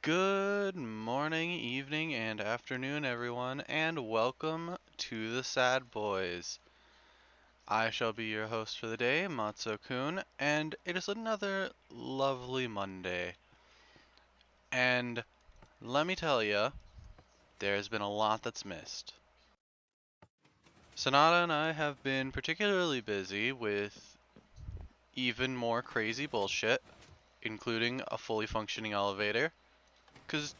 Good morning, evening, and afternoon, everyone, and welcome to the Sadbois. I shall be your host for the day, Matso-kun, and it is another lovely Monday. And let me tell you, there's been a lot that's missed. Sonata and I have been particularly busy with even more crazy bullshit, including a fully functioning elevator, 'cause,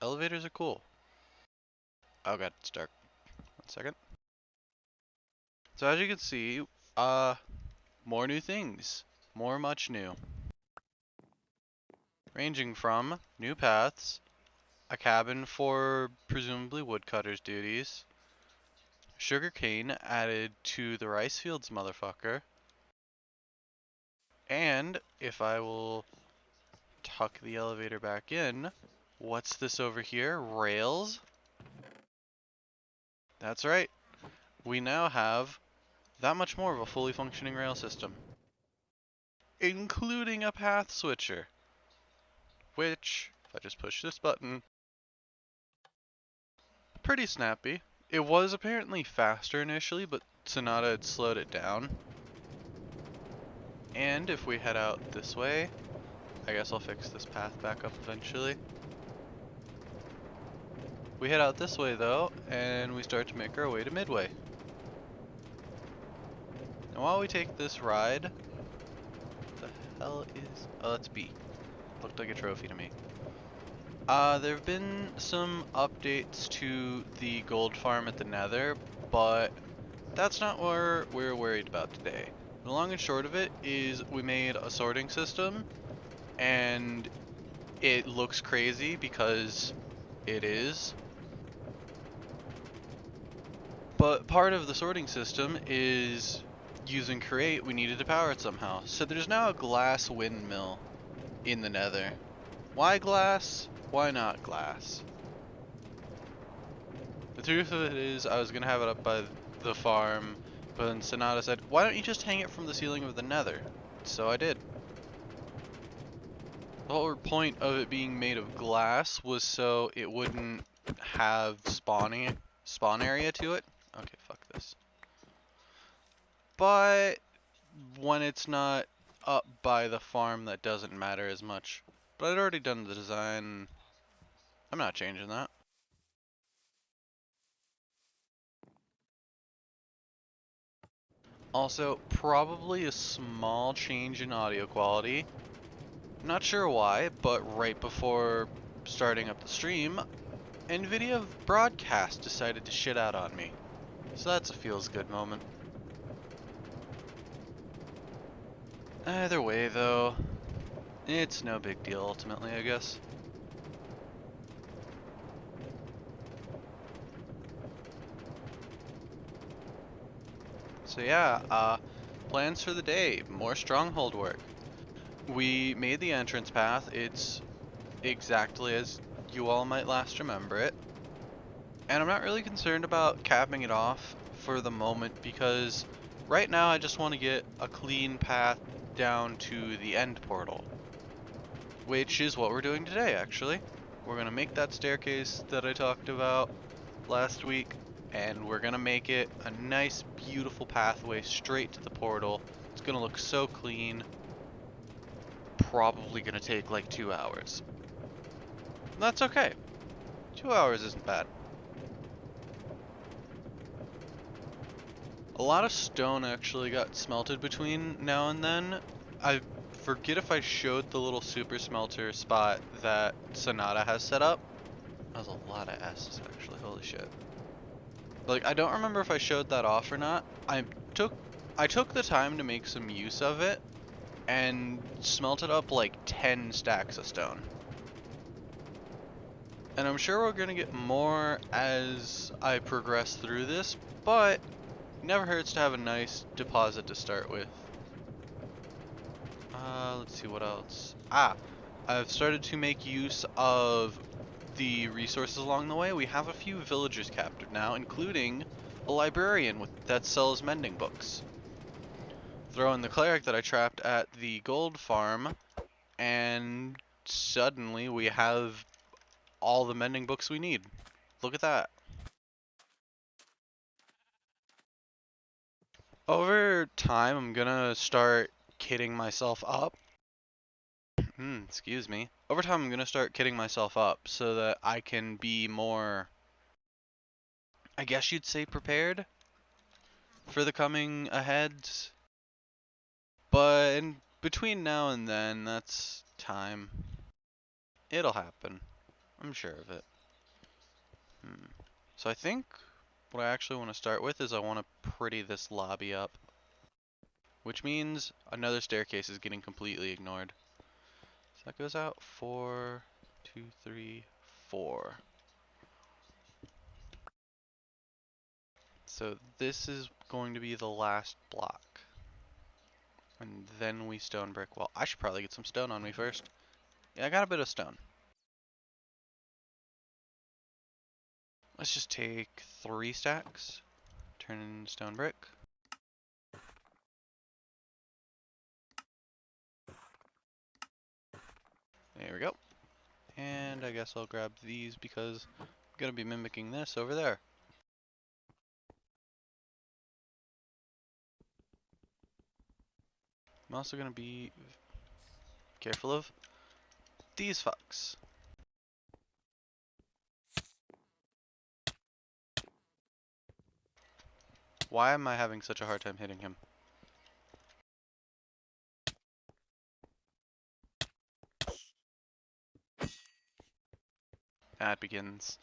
elevators are cool. Oh god, it's dark. 1 second. So as you can see, more new things. Much new. Ranging from new paths, a cabin for presumably woodcutter's duties, sugarcane added to the rice fields, motherfucker, and if I will tuck the elevator back in, what's this over here? Rails? That's right. We now have that much more of a fully functioning rail system, including a path switcher. Which, if I just push this button, pretty snappy. It was apparently faster initially, but Sonata had slowed it down. And if we head out this way, I guess I'll fix this path back up eventually. We head out this way though, and we start to make our way to Midway. And while we take this ride, what the hell is... Oh, that's B. Looked like a trophy to me. There have been some updates to the gold farm at the Nether, but that's not what we're worried about today. The long and short of it is we made a sorting system, and it looks crazy because it is. But part of the sorting system is using Create, we needed to power it somehow. So there's now a glass windmill in the Nether. Why glass? Why not glass? The truth of it is, I was going to have it up by the farm, but then Sonata said, why don't you just hang it from the ceiling of the Nether? So I did. The whole point of it being made of glass was so it wouldn't have spawn area to it. Okay, fuck this. But when it's not up by the farm, that doesn't matter as much. But I'd already done the design. I'm not changing that. Also, probably a small change in audio quality. Not sure why, but right before starting up the stream, NVIDIA Broadcast decided to shit out on me. So that's a feels good moment. Either way though, it's no big deal ultimately, I guess. So yeah, plans for the day, more Stronghold work. We made the entrance path, it's exactly as you all might last remember it. And I'm not really concerned about capping it off for the moment because right now I just want to get a clean path down to the end portal. Which is what we're doing today actually. We're going to make that staircase that I talked about last week, and we're gonna make it a nice beautiful pathway straight to the portal. It's gonna look so clean. Probably gonna take like 2 hours. That's okay. 2 hours isn't bad. A lot of stone actually got smelted between now and then. I forget if I showed the little super smelter spot that Sonata has set up. That was a lot of S's actually, holy shit. Like, I don't remember if I showed that off or not. I took the time to make some use of it and smelted up like 10 stacks of stone. And I'm sure we're gonna get more as I progress through this, but it never hurts to have a nice deposit to start with. Let's see what else. I've started to make use of the resources along the way. We have a few villagers captured now, including a librarian that sells mending books. Throw in the cleric that I trapped at the gold farm, and suddenly we have all the mending books we need. Look at that. Over time, I'm gonna start kitting myself up. Excuse me. Over time, I'm gonna start kitting myself up so that I can be more, I guess you'd say, prepared for the coming aheads. But in between now and then, that's time. It'll happen. I'm sure of it. So I think what I actually want to start with is I want to pretty this lobby up. Which means another staircase is getting completely ignored. So that goes out 4, 2, 3, 4. So this is going to be the last block. And then we stone brick. Well, I should probably get some stone on me first. Yeah, I got a bit of stone. Let's just take 3 stacks. Turn in stone brick. There we go. And I guess I'll grab these because I'm going to be mimicking this over there. I'm also going to be careful of these fucks. Why am I having such a hard time hitting him? That begins.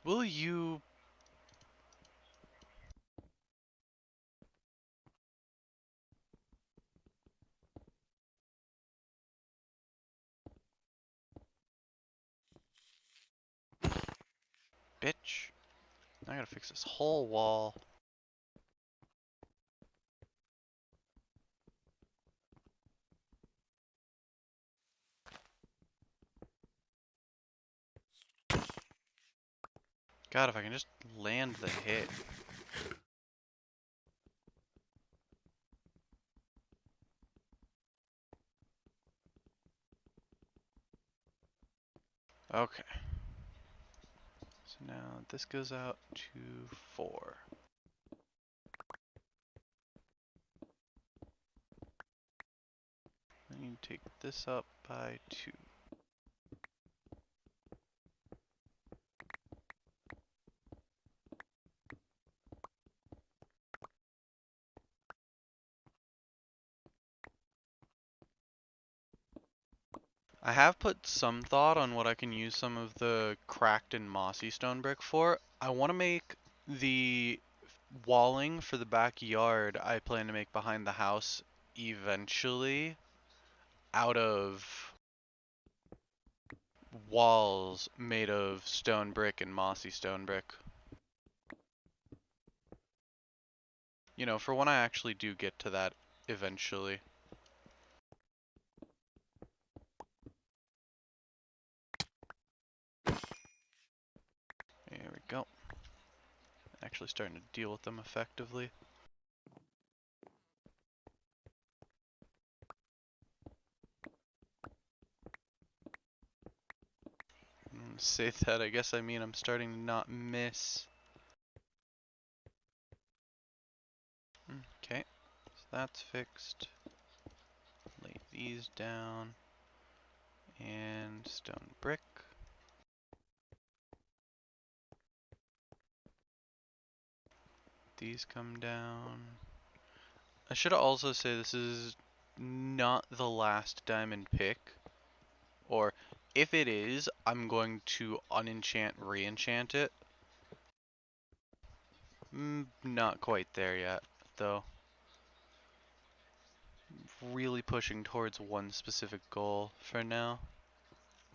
Will you... Bitch. I gotta fix this whole wall. God, if I can just land the hit. Okay. So now this goes out to 4. I need to take this up by 2. I have put some thought on what I can use some of the cracked and mossy stone brick for. I want to make the walling for the backyard I plan to make behind the house eventually out of walls made of stone brick and mossy stone brick. You know, for when I actually do get to that eventually. There we go. Actually starting to deal with them effectively. Say that, I guess I mean I'm starting to not miss. Okay, so that's fixed. Lay these down. And stone brick. These come down. I should also say this is not the last diamond pick. Or if it is, I'm going to unenchant, re-enchant it. Not quite there yet, though. Really pushing towards one specific goal for now.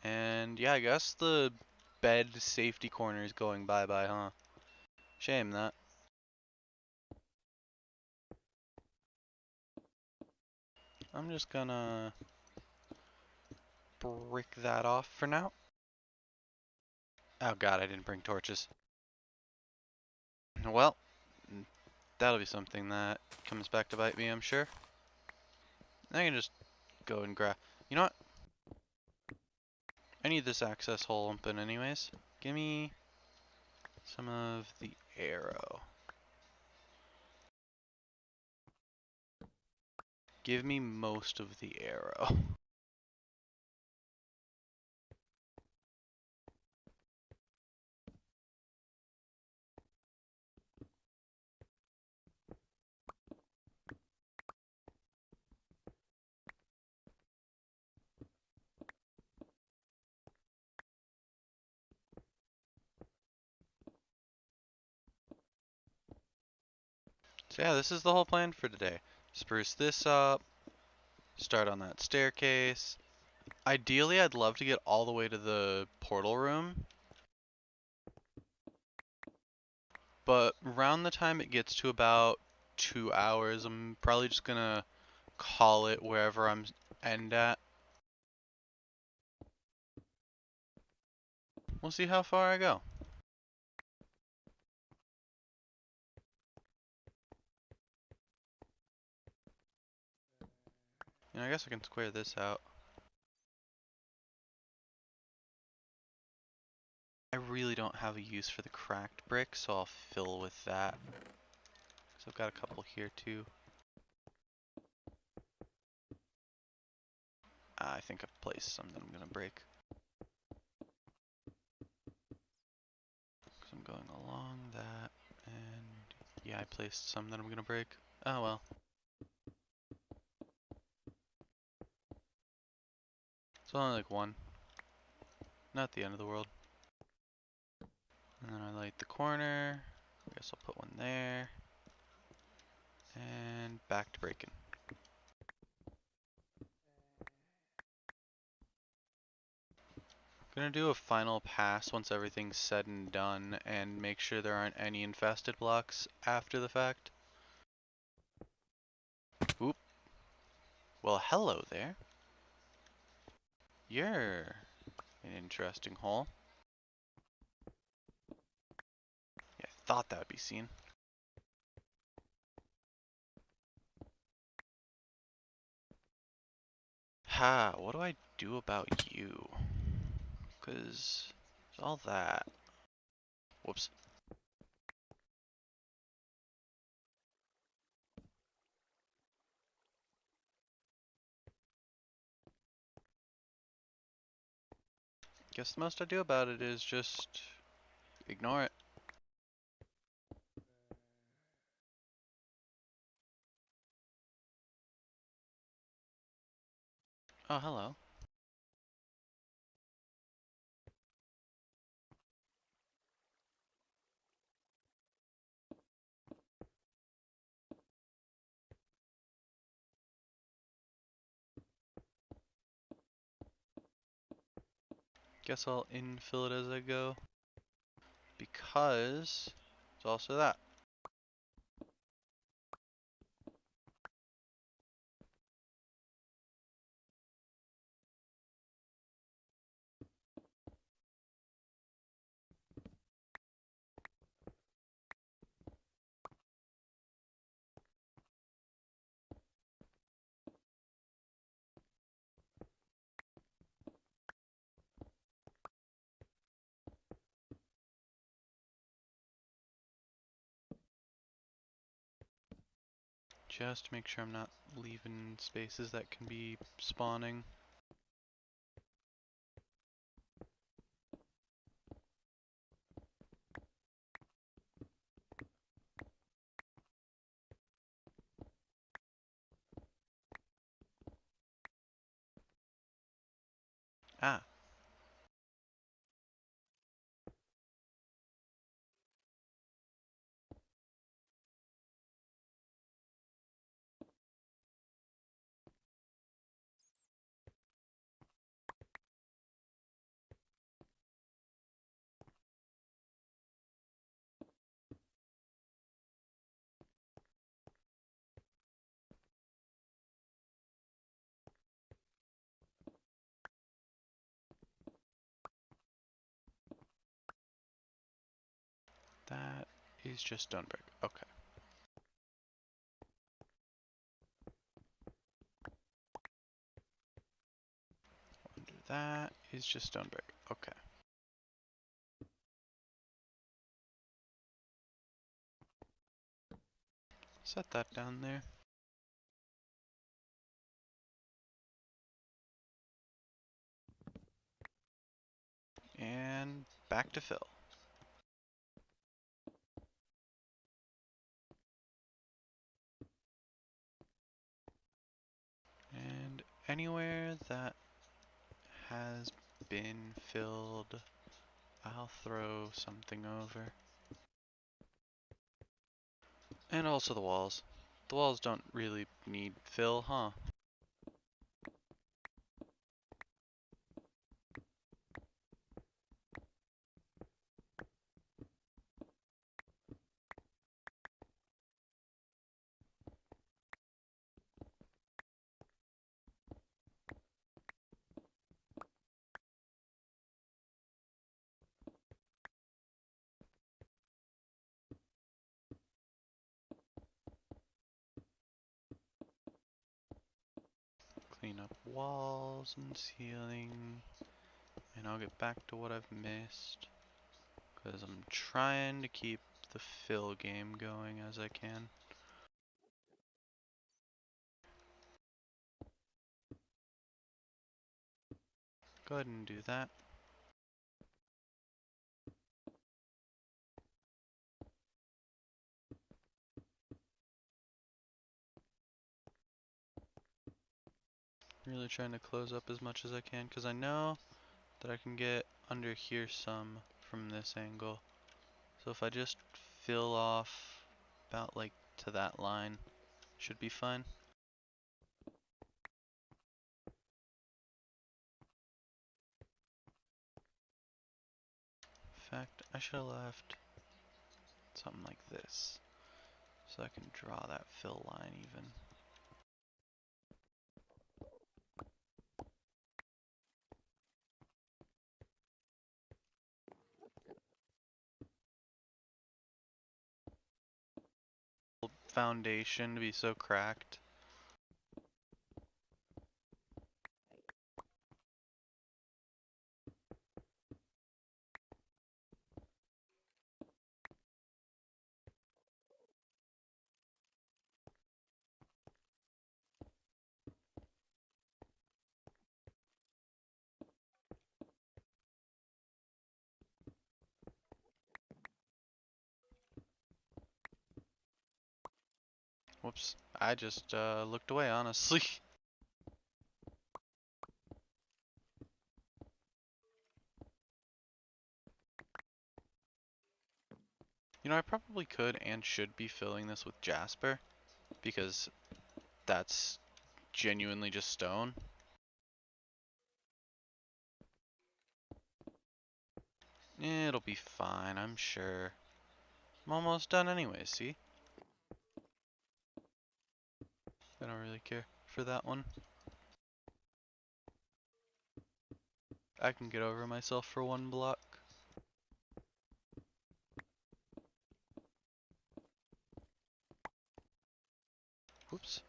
And yeah, I guess the bed safety corner is going bye-bye, huh? Shame that. I'm just gonna brick that off for now. Oh god, I didn't bring torches. Well, That'll be something that comes back to bite me, I'm sure. I can just go and grab. You know what? I need this access hole open anyways. Give me some of the arrow. Give me most of the arrow. So yeah, this is the whole plan for today. Spruce this up, start on that staircase. Ideally, I'd love to get all the way to the portal room, but around the time it gets to about 2 hours, I'm probably just gonna call it wherever I'm end at. We'll see how far I go. You know, I guess I can square this out. I really don't have a use for the cracked brick, so I'll fill with that. So I've got a couple here too. I think I've placed some that I'm gonna break. So I'm going along that, and yeah, I placed some that I'm gonna break. Oh well. It's only like one. Not the end of the world. And then I light the corner. I guess I'll put one there. And back to breaking. Gonna do a final pass once everything's said and done and make sure there aren't any infested blocks after the fact. Oop. Well, hello there. You're an interesting hole. Yeah, I thought that would be seen. Ha, what do I do about you? 'Cause there's all that. Whoops. Guess the most I do about it is just ignore it. Oh, hello. Guess I'll infill it as I go. Because it's also that. Just to make sure I'm not leaving spaces that can be spawning. Ah, that is just stone brick. Okay. That is just stone brick. Okay. Set that down there. And back to fill. And anywhere that has been filled, I'll throw something over. And also the walls. The walls don't really need fill, huh? Clean up walls and ceiling. And I'll get back to what I've missed. Because I'm trying to keep the fill game going as I can. Go ahead and do that. Really trying to close up as much as I can because I know that I can get under here some from this angle. So if I just fill off about like to that line, should be fine. In fact, I should have left something like this so I can draw that fill line even. Foundation to be so cracked. Whoops, I just looked away honestly. You know, I probably could and should be filling this with jasper because that's genuinely just stone. It'll be fine, I'm sure. I'm almost done anyway, see? I don't really care for that one. I can get over myself for one block. Whoops.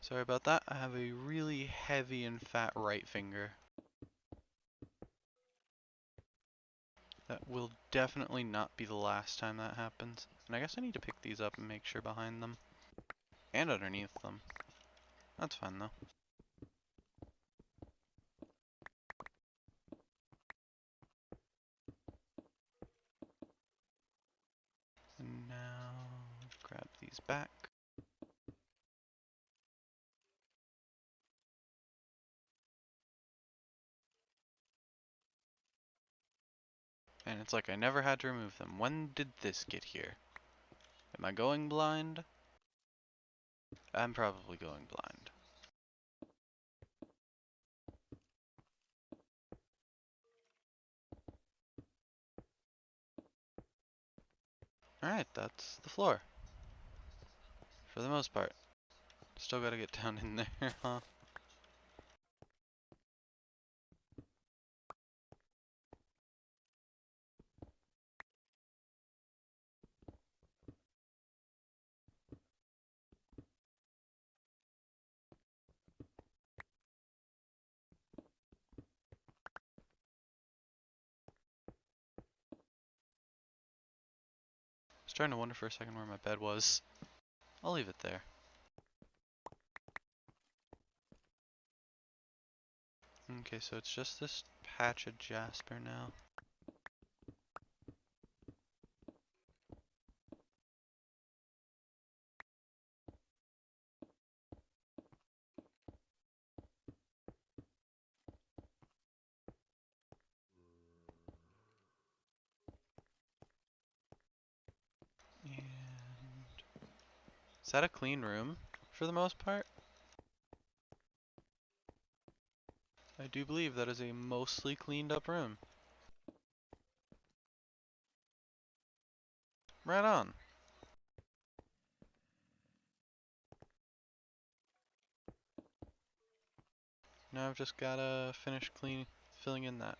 Sorry about that. I have a really heavy and fat right finger. That will definitely not be the last time that happens. And I guess I need to pick these up and make sure behind them. And underneath them. That's fine though. And now, grab these back. And it's like I never had to remove them. When did this get here? Am I going blind? I'm probably going blind. Alright, that's the floor. For the most part. Still gotta get down in there, huh? Starting to wonder for a second where my bed was. I'll leave it there. Okay, so it's just this patch of jasper now. And is that a clean room for the most part? I do believe that is a mostly cleaned up room. Right on. Now I've just gotta finish filling in that.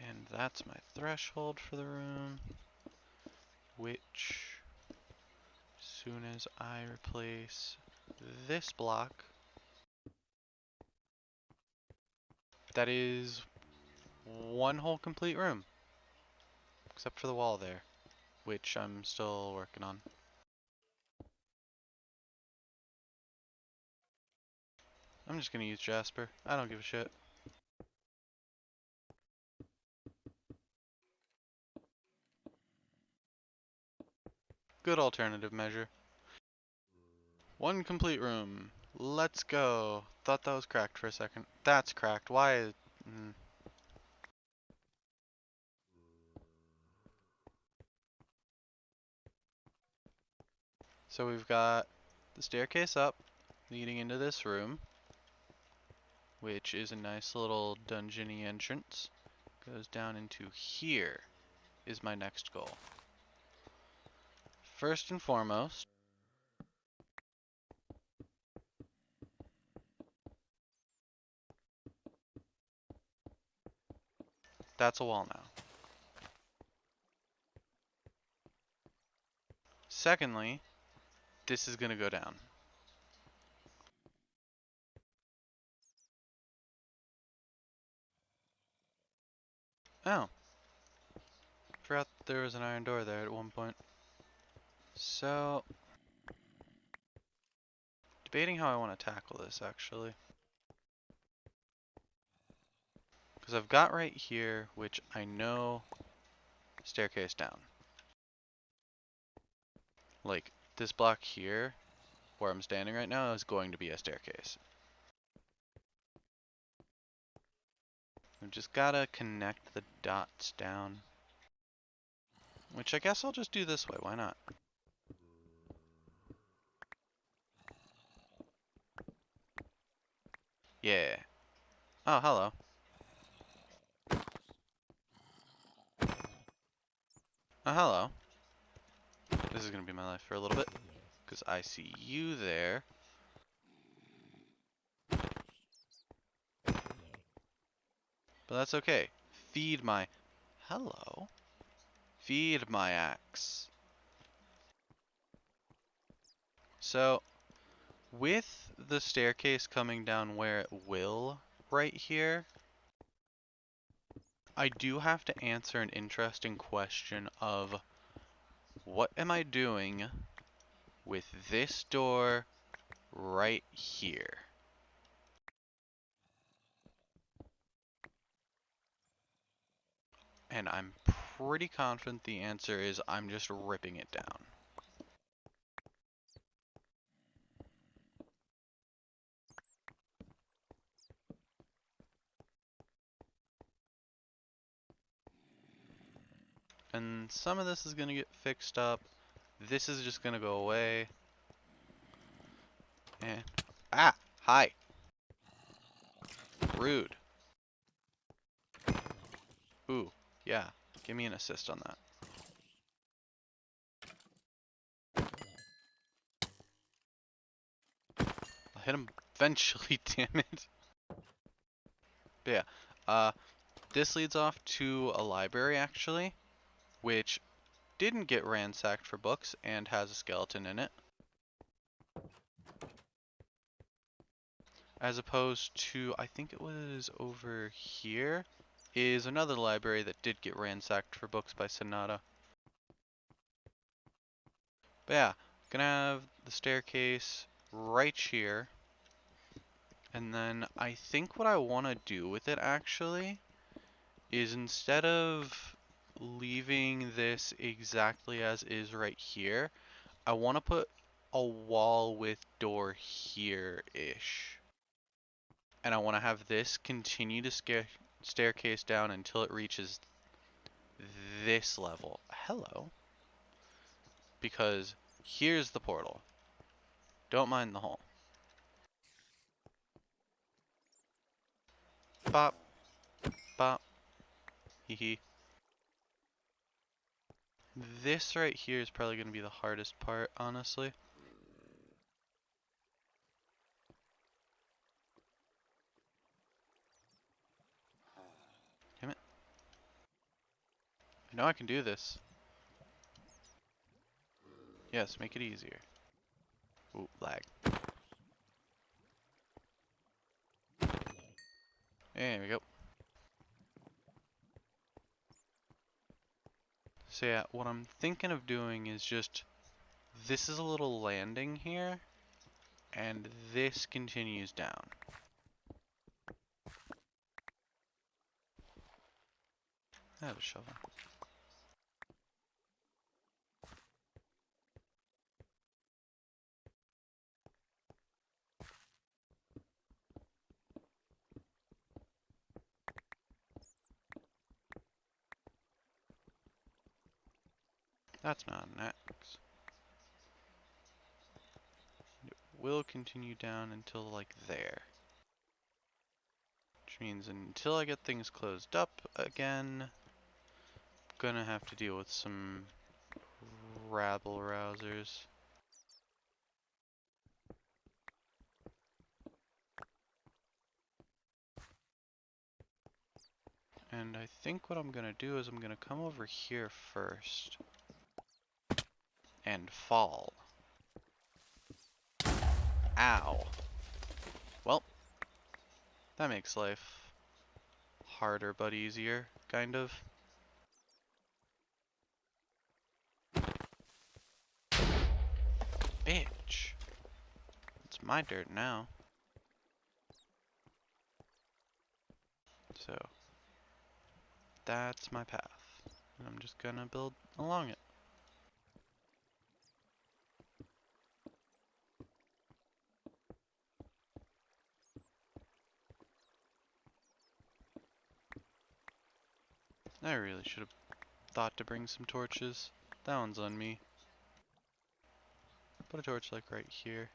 And that's my threshold for the room, which, as soon as I replace this block, that is one whole complete room, except for the wall there, which I'm still working on. I'm just gonna use jasper. I don't give a shit. Good alternative measure. One complete room. Let's go. Thought that was cracked for a second. That's cracked. Why? So we've got the staircase up, leading into this room, which is a nice little dungeony entrance. Goes down into here is my next goal. First and foremost, that's a wall now. Secondly, this is gonna go down. Oh. Forgot there was an iron door there at one point. So, debating how I want to tackle this actually. Because I've got right here, which I know, staircase down. Like, this block here, where I'm standing right now, is going to be a staircase. I've just gotta connect the dots down. Which I guess I'll just do this way, why not? Yeah. Oh, hello. Oh, hello. This is gonna be my life for a little bit. Because I see you there. But that's okay. Feed my... Hello. Feed my axe. So, with the staircase coming down where it will right here, I do have to answer an interesting question of what am I doing with this door right here? And I'm pretty confident the answer is I'm just ripping it down. And some of this is going to get fixed up. This is just going to go away. And... Ah! Hi! Rude. Ooh, yeah. Give me an assist on that. I'll hit him eventually, damn it. But yeah, uh, this leads off to a library actually, which didn't get ransacked for books and has a skeleton in it. As opposed to, I think it was over here, is another library that did get ransacked for books by Sonata. But yeah, gonna have the staircase right here. And then I think what I want to do with it actually is instead of leaving this exactly as is right here, I want to put a wall with door here-ish. And I want to have this continue to staircase down until it reaches this level. Hello. Because here's the portal. Don't mind the hole. Bop, bop, hee hee. This right here is probably going to be the hardest part, honestly. Damn it. I know I can do this. Yes, make it easier. Ooh, lag. There we go. So yeah, what I'm thinking of doing is just, this is a little landing here, and this continues down. I have a shovel. That's not an axe. It will continue down until like there. Which means until I get things closed up again, I'm gonna have to deal with some rabble rousers. And I think what I'm gonna do is I'm gonna come over here first and fall. Ow. Well, that makes life harder but easier, kind of. Bitch. It's my dirt now. So, that's my path. And I'm just gonna build along it. I really should have thought to bring some torches. That one's on me. Put a torch like right here.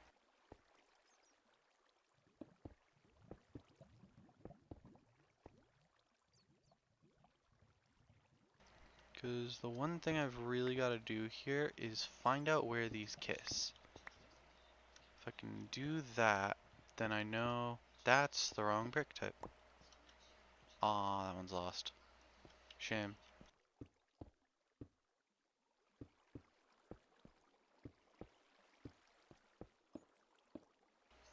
Because the one thing I've really got to do here is find out where these kiss. If I can do that, then I know that's the wrong brick type. Aw, that one's lost. Shame.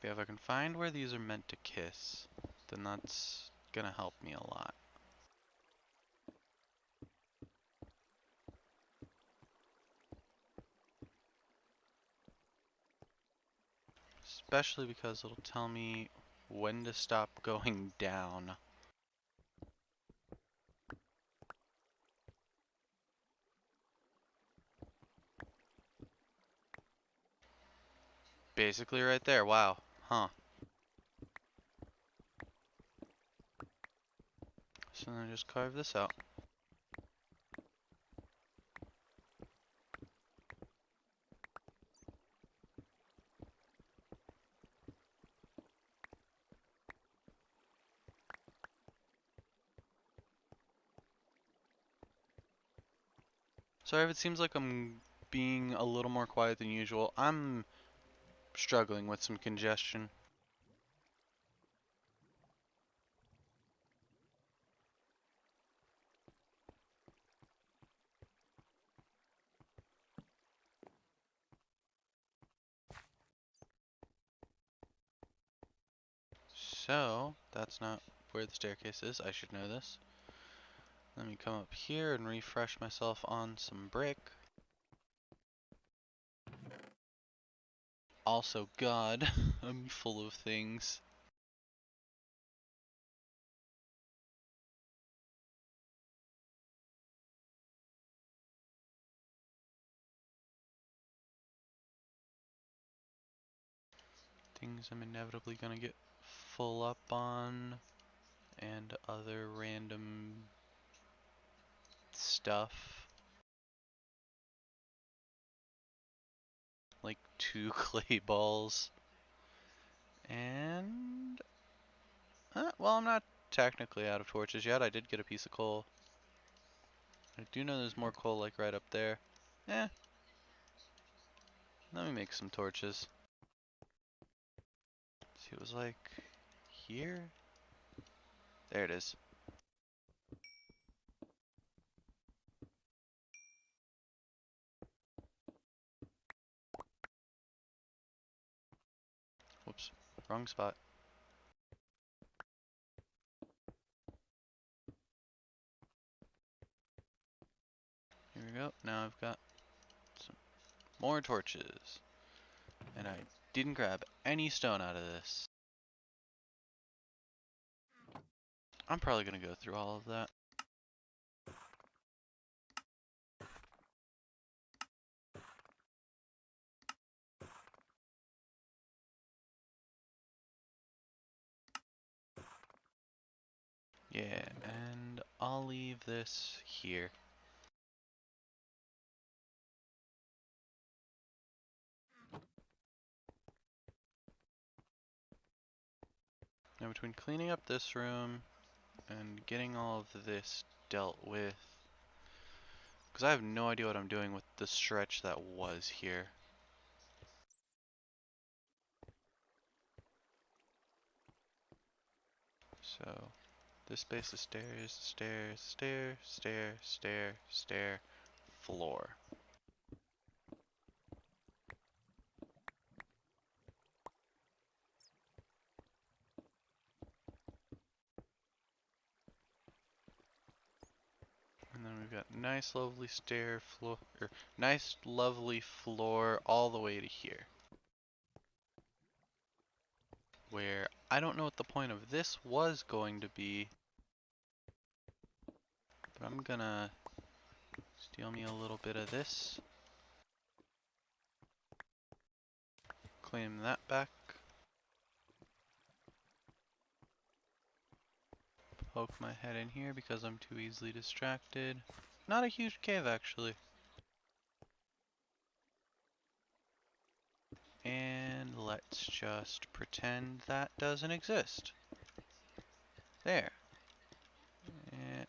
But if I can find where these are meant to kiss, then that's gonna help me a lot. Especially because it'll tell me when to stop going down. Basically right there, wow. Huh. So then I just carve this out. Sorry if it seems like I'm being a little more quiet than usual. I'm struggling with some congestion. So, that's not where the staircase is. I should know this. Let me come up here and refresh myself on some brick. Also, God, I'm full of things. Things I'm inevitably gonna get full up on, and other random stuff. Like 2 clay balls. And... well, I'm not technically out of torches yet. I did get a piece of coal. I do know there's more coal like right up there. Eh, let me make some torches. See, it was like here? There it is. Whoops, wrong spot. Here we go. Now I've got some more torches. And I didn't grab any stone out of this. I'm probably gonna go through all of that. Yeah, and I'll leave this here. Now between cleaning up this room and getting all of this dealt with, because I have no idea what I'm doing with the stretch that was here. So, this space is stairs, stairs, stair, stair, stair, stair, floor. And then we've got nice lovely stair floor, or nice lovely floor all the way to here. Where I don't know what the point of this was going to be, but I'm gonna steal me a little bit of this. Claim that back. Poke my head in here because I'm too easily distracted. Not a huge cave actually. And let's just pretend that doesn't exist. There. And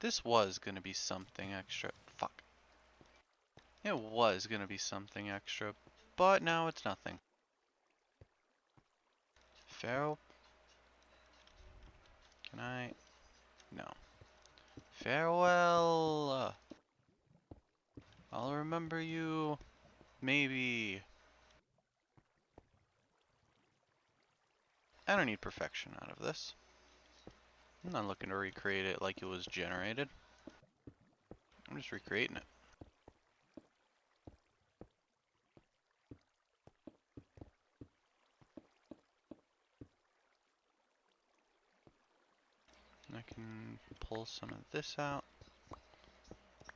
this was gonna be something extra. Fuck. It was gonna be something extra, but now it's nothing. Pharaoh? Can I? No. Farewell! I'll remember you. Maybe. I don't need perfection out of this. I'm not looking to recreate it like it was generated. I'm just recreating it. I can pull some of this out.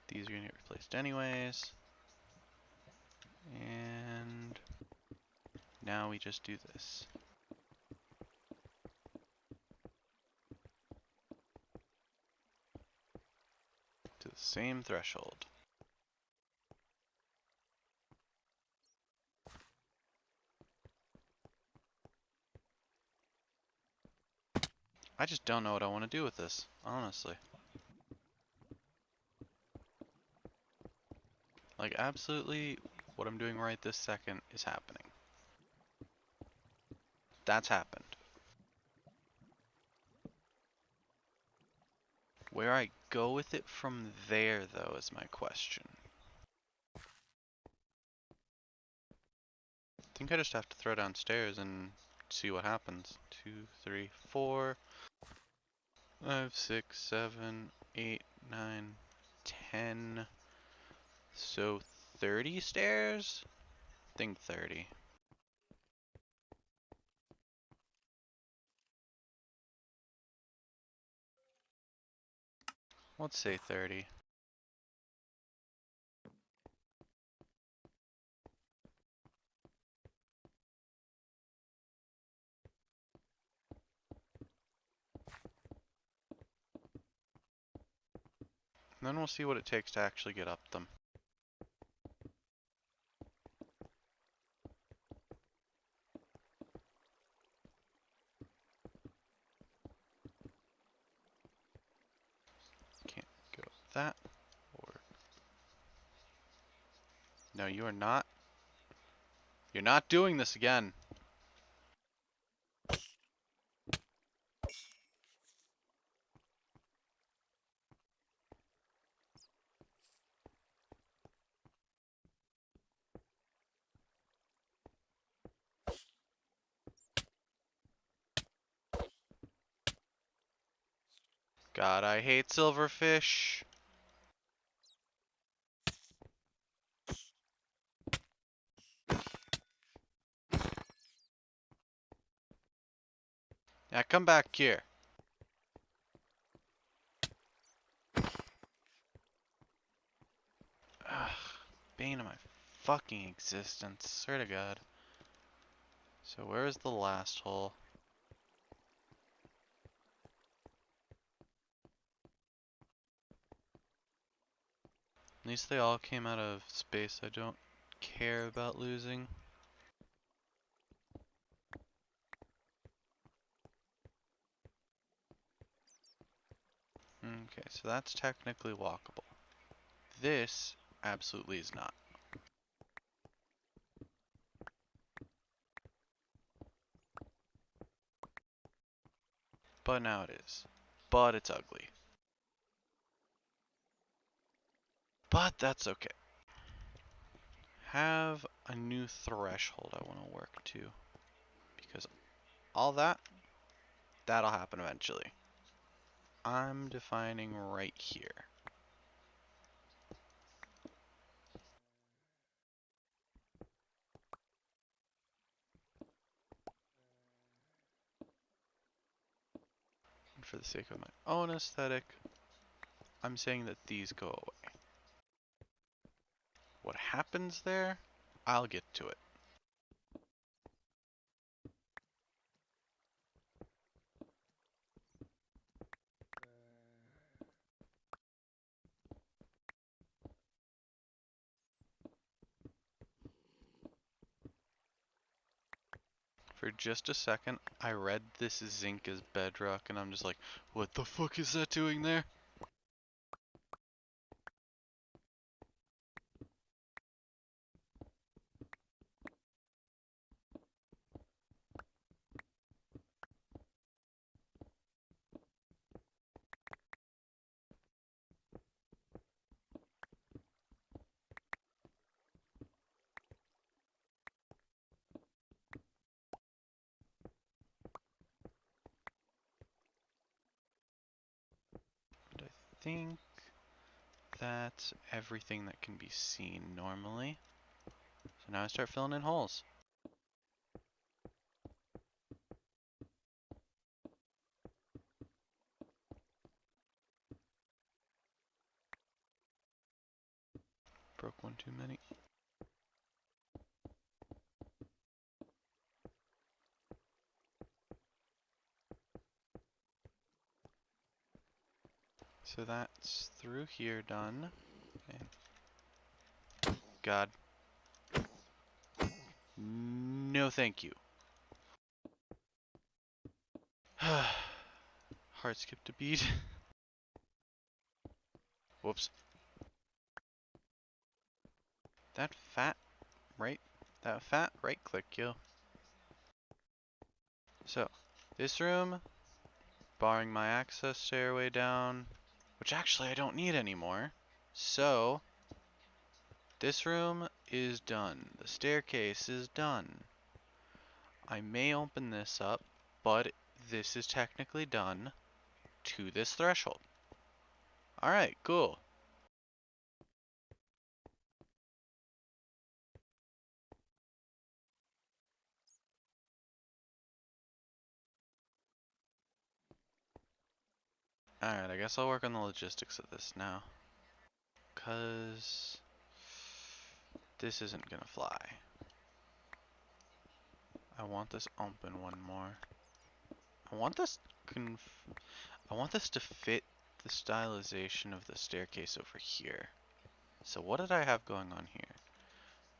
These are gonna get replaced anyways. And now we just do this. To the same threshold. I just don't know what I want to do with this, honestly. Like, absolutely what I'm doing right this second is happening. That's happened. Where I go with it from there, though, is my question. I think I just have to throw downstairs and see what happens. 2, 3, 4, 5, 6, 7, 8, 9, 10. So 30 stairs? I think 30. Let's say 30. And then we'll see what it takes to actually get up them. Can't go that. Or no, you are not. You're not doing this again. God, I hate silverfish. Yeah, come back here. Ugh, bane of my fucking existence. Swear to God. So where is the last hole? At least they all came out of space I don't care about losing. Okay, so that's technically walkable. This absolutely is not. But now it is. But it's ugly. But that's okay. Have a new threshold I want to work to. Because all that, that'll happen eventually. I'm defining right here. And for the sake of my own aesthetic, I'm saying that these go away. What happens there, I'll get to it. For just a second, I read this zinc as bedrock, and I'm just like, what the fuck is that doing there? And I think that's everything that can be seen normally. So now I start filling in holes. Broke one too many. So that's through here done. Okay. God. No thank you. Heart skipped a beat. Whoops. That fat right click, yo. So, this room, barring my access stairway down, which actually I don't need anymore. So, this room is done. The staircase is done. I may open this up, but this is technically done to this threshold. Alright, cool. Alright, I guess I'll work on the logistics of this now. Cause this isn't gonna fly. I want this open one more. I want this I want this to fit the stylization of the staircase over here. So what did I have going on here?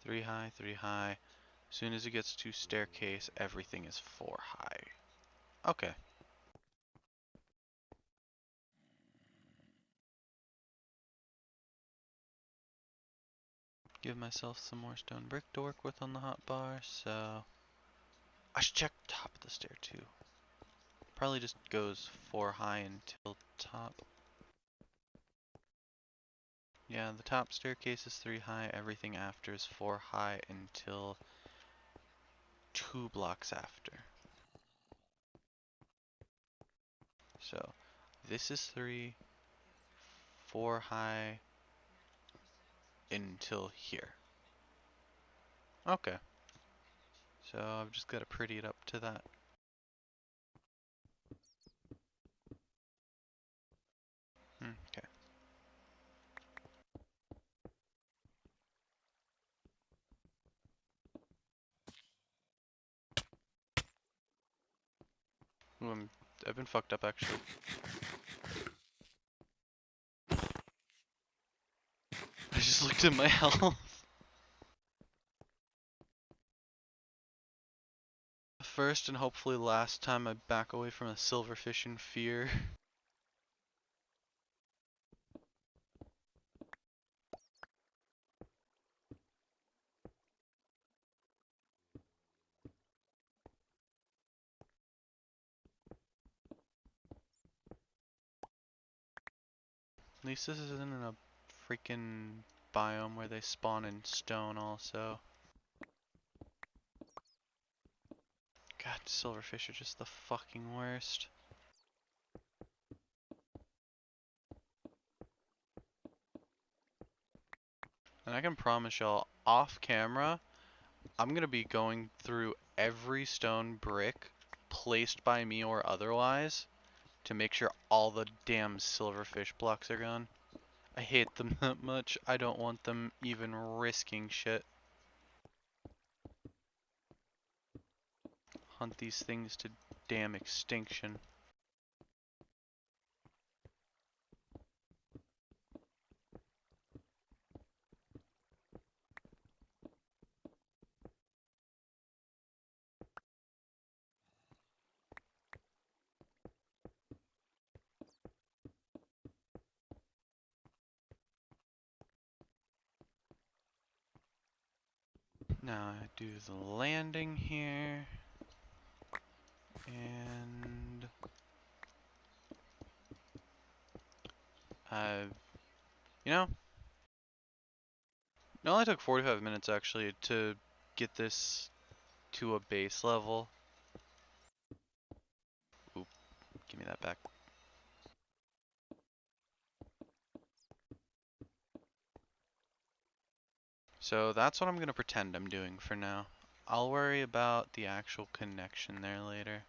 3 high, 3 high. As soon as it gets to staircase, everything is 4 high. Okay. Give myself some more stone brick to work with on the hotbar, so I should check top of the stair too. Probably just goes 4 high until top. Yeah, the top staircase is 3 high, everything after is 4 high until 2 blocks after. So this is 3, 4 high until here. Okay. So I've just got to pretty it up to that. Okay. Ooh, I've been fucked up actually. I just looked at my health. First and hopefully last time I back away from a silverfish in fear. At least this isn't in a freaking biome where they spawn in stone also. God, silverfish are just the fucking worst. And I can promise y'all, off camera, I'm gonna be going through every stone brick placed by me or otherwise to make sure all the damn silverfish blocks are gone. I hate them that much. I don't want them even risking shit. Hunt these things to damn extinction. Now I do the landing here. And I've, you know, it only took 45 minutes actually to get this to a base level. Oop, give me that back. So that's what I'm gonna pretend I'm doing for now. I'll worry about the actual connection there later.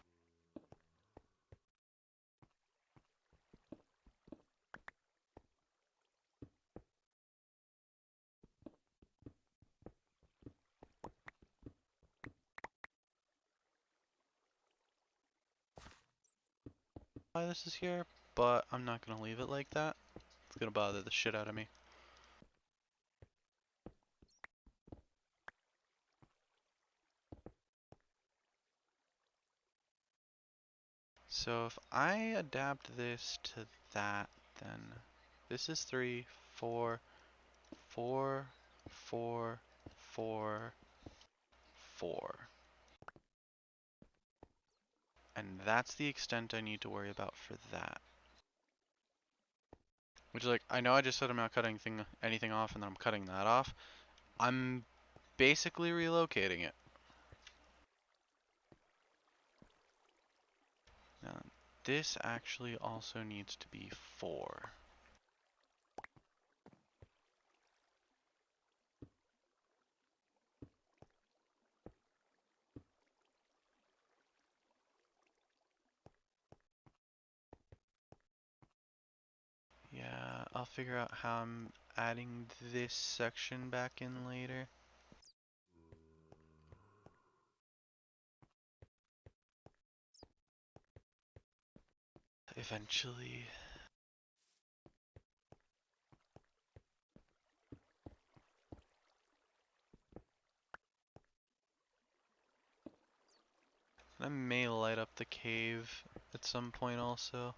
Why this is here, but I'm not gonna leave it like that. It's gonna bother the shit out of me. So if I adapt this to that, then this is 3, 4, 4, 4, 4, 4. And that's the extent I need to worry about for that. Which is like, I know I just said I'm not cutting anything off and then I'm cutting that off. I'm basically relocating it. Now, this actually also needs to be 4. Yeah, I'll figure out how I'm adding this section back in later. Eventually. I may light up the cave at some point also.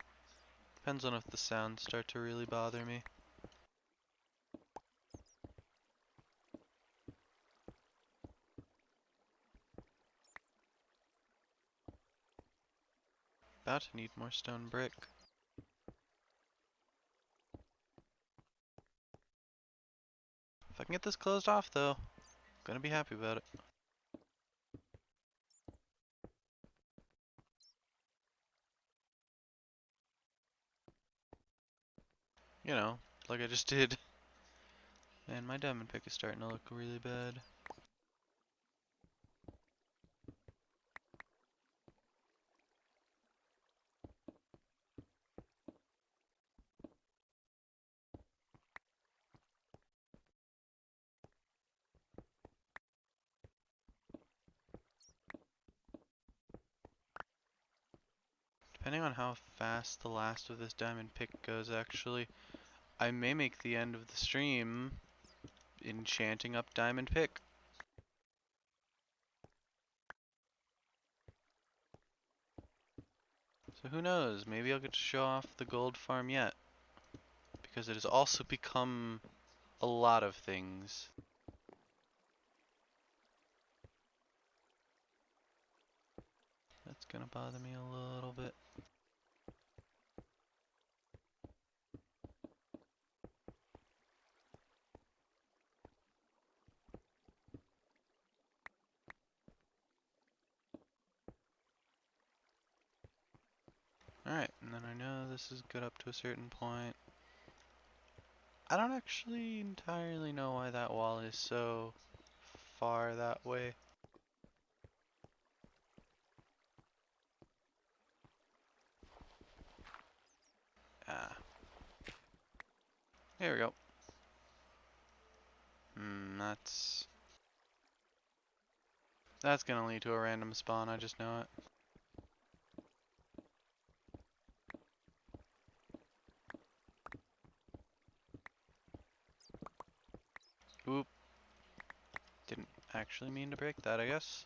Depends on if the sounds start to really bother me. About to need more stone brick. If I can get this closed off though, I'm gonna be happy about it. You know, like I just did. Man, my diamond pick is starting to look really bad. Depending on how fast the last of this diamond pick goes actually, I may make the end of the stream enchanting up diamond pick. So who knows, maybe I'll get to show off the gold farm yet. Because it has also become a lot of things. That's gonna bother me a little bit. Alright, and then I know this is good up to a certain point. I don't actually entirely know why that wall is so far that way. Ah, there we go. That's gonna lead to a random spawn, I just know it. Oop. Didn't actually mean to break that, I guess.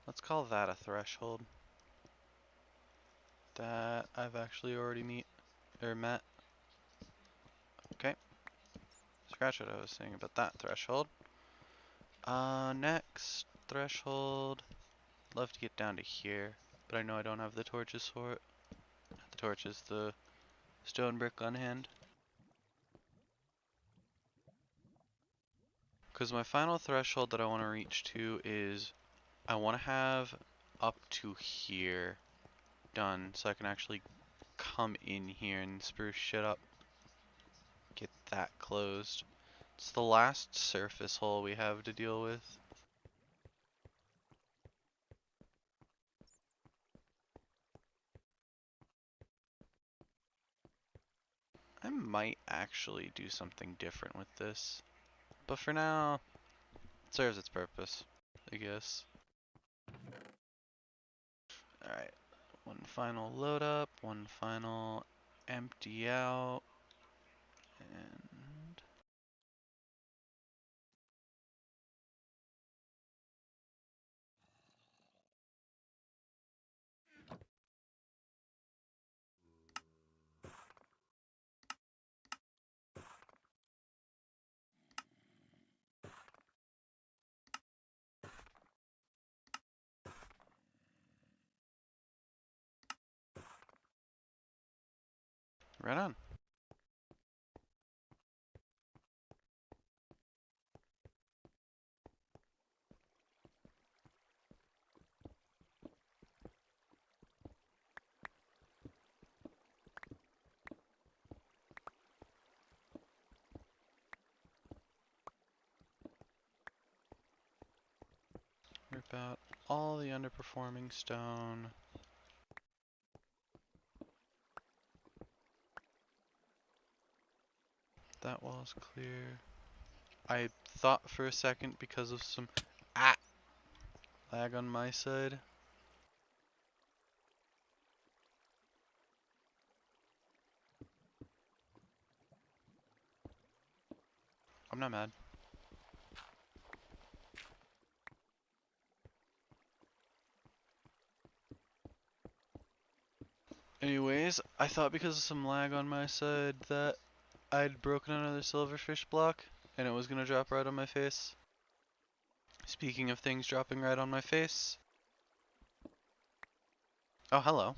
Let's call that a threshold. That I've actually already met. Okay. Scratch what I was saying about that threshold. Next threshold. Love to get down to here, but I know I don't have the torches for it. The torches, the stone brick on hand. Because my final threshold that I want to reach to is I want to have up to here done so I can actually come in here and spruce shit up. Get that closed. It's the last surface hole we have to deal with. I might actually do something different with this. But for now, it serves its purpose, I guess. Alright, one final load up, one final empty out, and right on. Rip out all the underperforming stone. That wall's clear. I thought for a second because of some lag on my side. I'm not mad. Anyways, I thought because of some lag on my side that I'd broken another silverfish block and it was gonna drop right on my face. Speaking of things dropping right on my face. Oh, hello.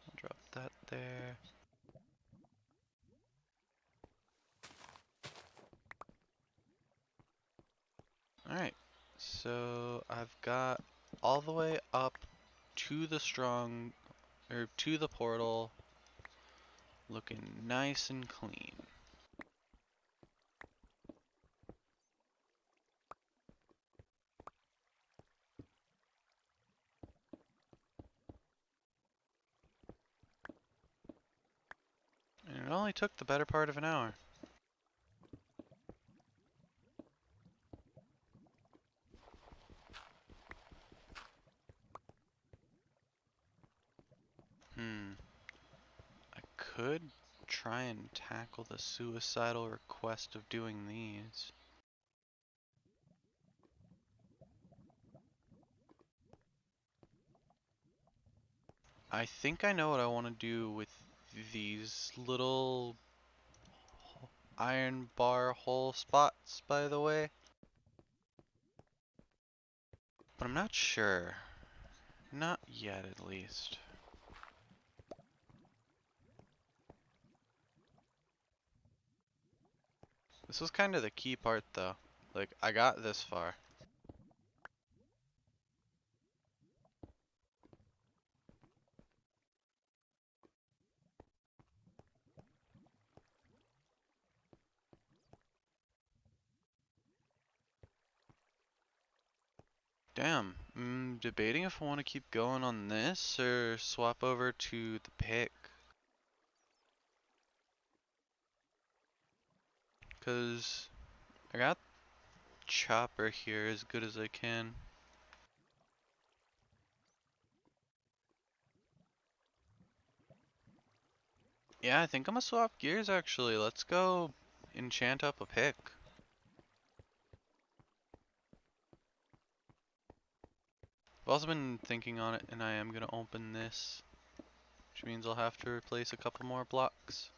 I'll drop that there. Alright, so I've got all the way up to the to the portal, looking nice and clean. And it only took the better part of an hour. I could try and tackle the suicidal request of doing these. I think I know what I want to do with these little iron bar hole spots, by the way. But I'm not sure. Not yet, at least. This was kind of the key part, though. Like, I got this far. Damn, I'm debating if I want to keep going on this or swap over to the pick. Cause I got chopper here as good as I can. Yeah, I think I'm gonna swap gears actually. Let's go enchant up a pick. I've also been thinking on it and I am gonna open this, which means I'll have to replace a couple more blocks.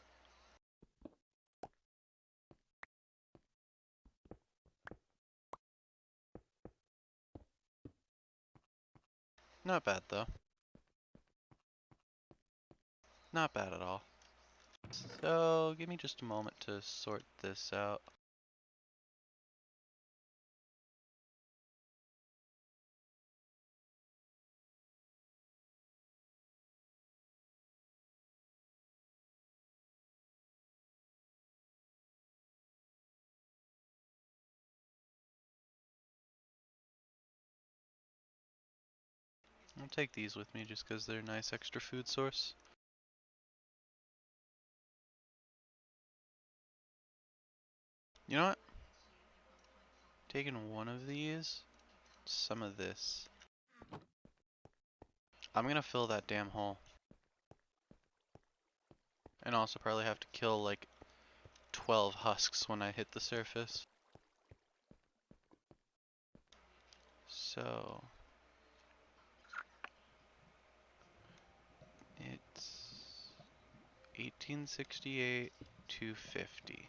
Not bad though. Not bad at all. So give me just a moment to sort this out. I'll take these with me just because they're a nice extra food source. You know what? Taking one of these, some of this. I'm gonna fill that damn hole. And also probably have to kill like 12 husks when I hit the surface. So it's 1868 to 50.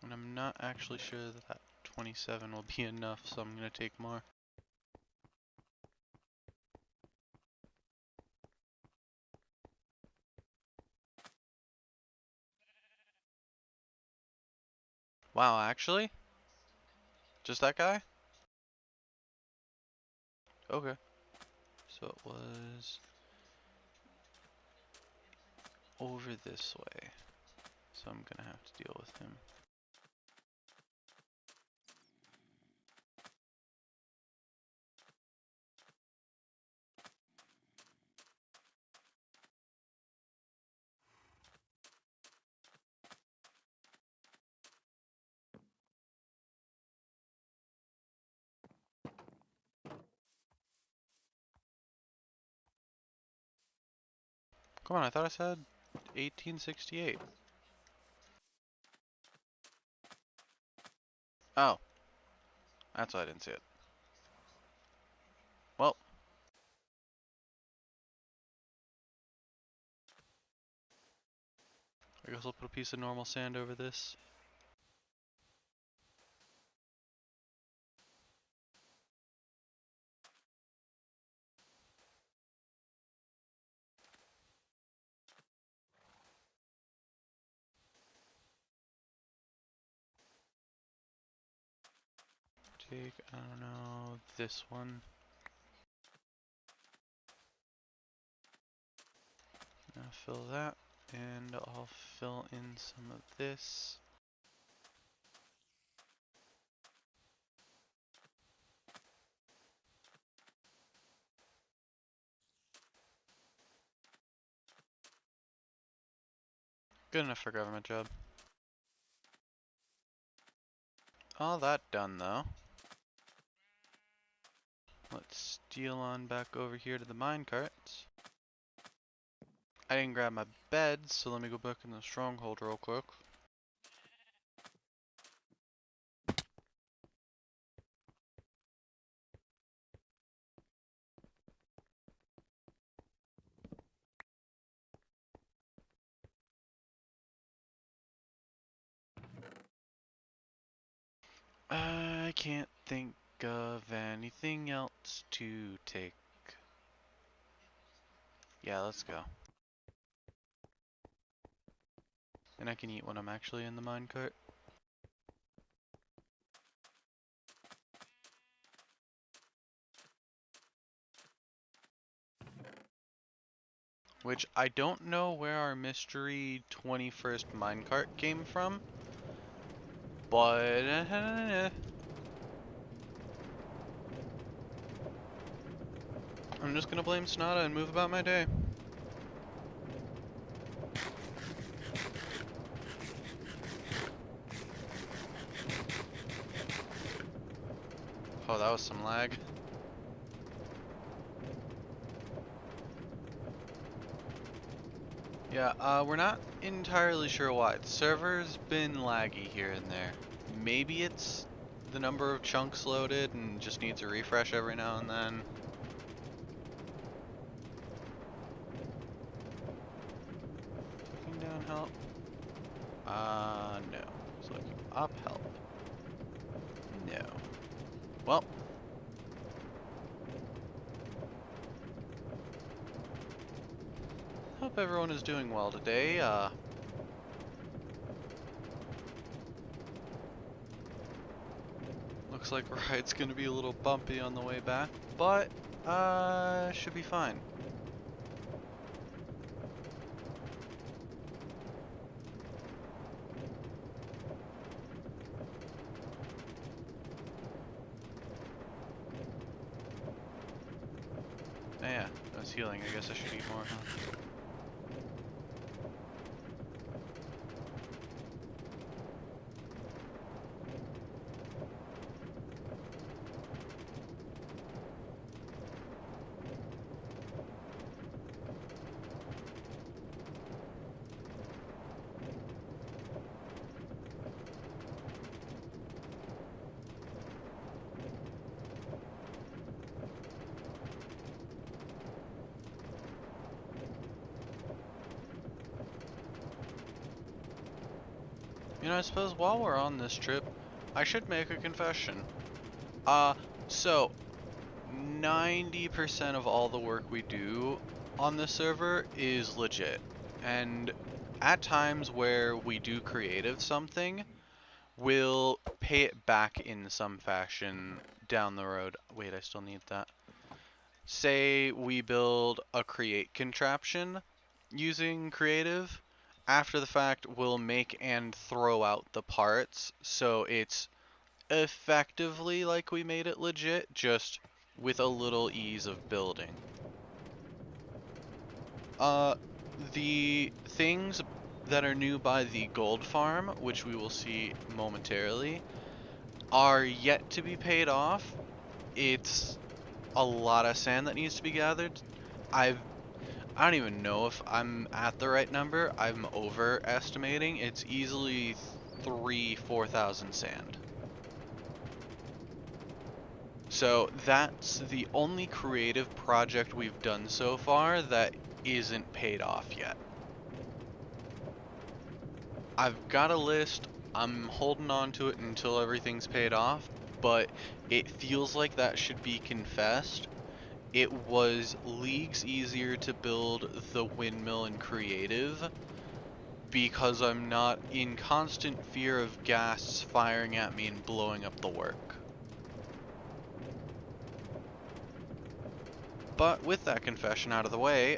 And I'm not actually sure that that 27 will be enough, so I'm gonna take more. Wow, actually? Just that guy? Okay. So it was over this way. So I'm gonna have to deal with him. Come on, I thought I said 1868. Oh, that's why I didn't see it. Well, I guess I'll put a piece of normal sand over this. Take, I don't know, this one. Now fill that, and I'll fill in some of this. Good enough for a government job. All that done though. Let's steal on back over here to the minecarts. I didn't grab my bed, so let me go back in the stronghold real quick. I can't think of anything else to take. Yeah, let's go. And I can eat when I'm actually in the minecart. Which I don't know where our mystery 21st minecart came from. But I'm just gonna blame Sonata and move about my day. Oh, that was some lag. Yeah, we're not entirely sure why. The server's been laggy here and there. Maybe it's the number of chunks loaded and just needs a refresh every now and then. Looking down help? No. It's looking up help. No. Well. Hope everyone is doing well today. Looks like ride's gonna be a little bumpy on the way back, but should be fine. Oh, yeah, I was healing. I guess I should eat more, huh? You know, I suppose while we're on this trip, I should make a confession. So 90% of all the work we do on this server is legit. And at times where we do creative something, we'll pay it back in some fashion down the road. Wait, I still need that. Say we build a create contraption using creative. After the fact, we'll make and throw out the parts, so it's effectively like we made it legit, just with a little ease of building. The things that are new by the gold farm, which we will see momentarily, are yet to be paid off. It's a lot of sand that needs to be gathered. I don't even know if I'm at the right number. I'm overestimating. It's easily 4,000 sand. So that's the only creative project we've done so far that isn't paid off yet. I've got a list. I'm holding on to it until everything's paid off, but it feels like that should be confessed. It was leagues easier to build the windmill in creative because I'm not in constant fear of ghasts firing at me and blowing up the work. But with that confession out of the way,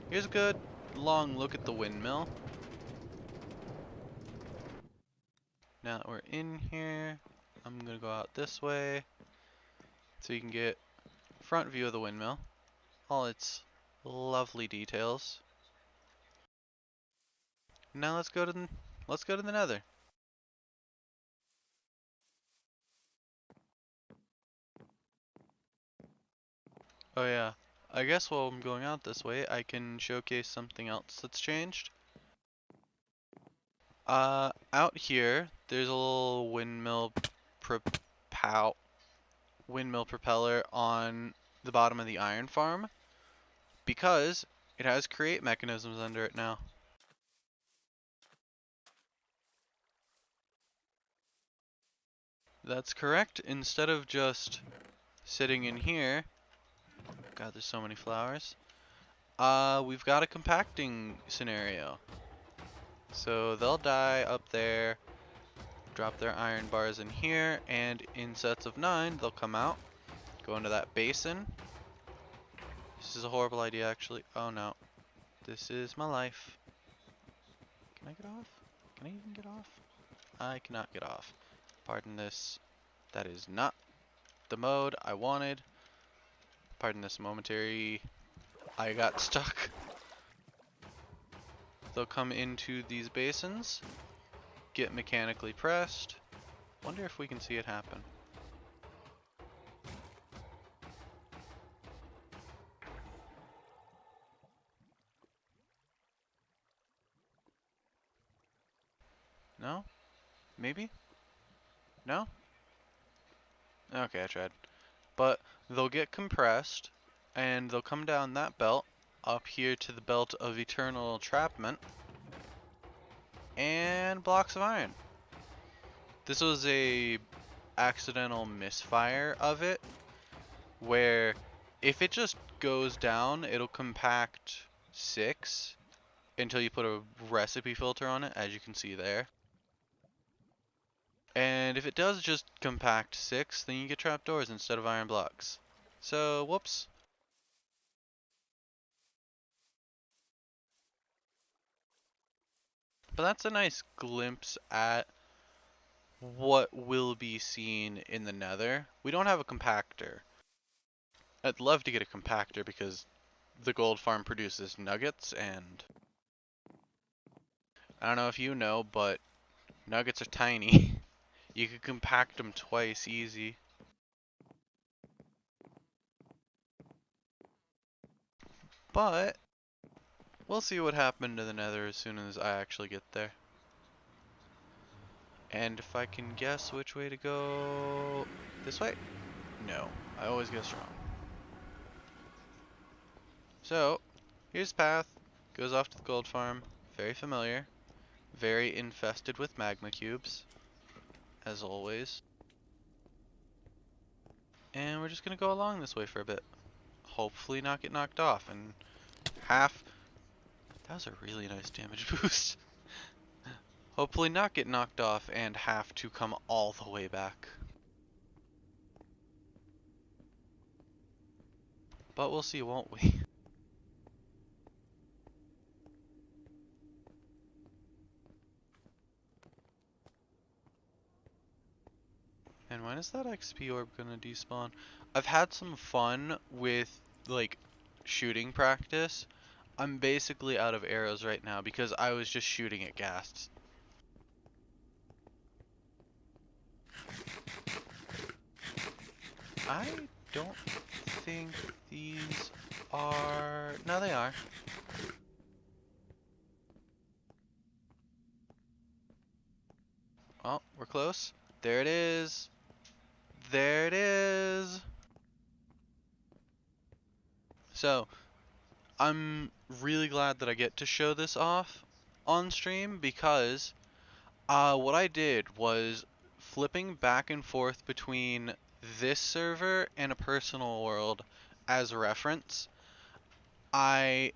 here's a good long look at the windmill. Now that we're in here, I'm gonna go out this way so you can get front view of the windmill, all its lovely details. Now let's go to the nether. Oh yeah, I guess while I'm going out this way, I can showcase something else that's changed. Out here, there's a little windmill propeller on the bottom of the iron farm because it has create mechanisms under it now. That's correct. Instead of just sitting in here, God, there's so many flowers. We've got a compacting scenario. So they'll die up there, drop their iron bars in here, and in sets of 9, they'll come out, go into that basin. This is a horrible idea, actually. Oh no. This is my life. Can I get off? Can I even get off? I cannot get off. Pardon this. That is not the mode I wanted. Pardon this momentary. I got stuck. They'll come into these basins, get mechanically pressed. Wonder if we can see it happen. No? Maybe? No? Okay, I tried. But they'll get compressed, and they'll come down that belt, up here to the belt of eternal entrapment, and blocks of iron. This was a accidental misfire of it, where if it just goes down, it'll compact 6 until you put a recipe filter on it, as you can see there. And if it does just compact 6, then you get trapdoors instead of iron blocks. So, whoops. But that's a nice glimpse at what will be seen in the nether. We don't have a compactor. I'd love to get a compactor because the gold farm produces nuggets, and I don't know if you know, but nuggets are tiny. You could compact them twice easy. But we'll see what happened to the nether as soon as I actually get there. And if I can guess which way to go... This way? No, I always guess wrong. So, here's path. Goes off to the gold farm. Very familiar. Very infested with magma cubes, as always. And we're just gonna go along this way for a bit. Hopefully not get knocked off. And half... That was a really nice damage boost. Hopefully not get knocked off and have to come all the way back. But we'll see, won't we? And when is that XP orb gonna despawn? I've had some fun with, like, shooting practice. I'm basically out of arrows right now because I was just shooting at ghasts. I don't think these are... No, they are. Oh, we're close. There it is. There it is. So, I'm really glad that I get to show this off on stream because what I did was flipping back and forth between this server and a personal world as a reference. I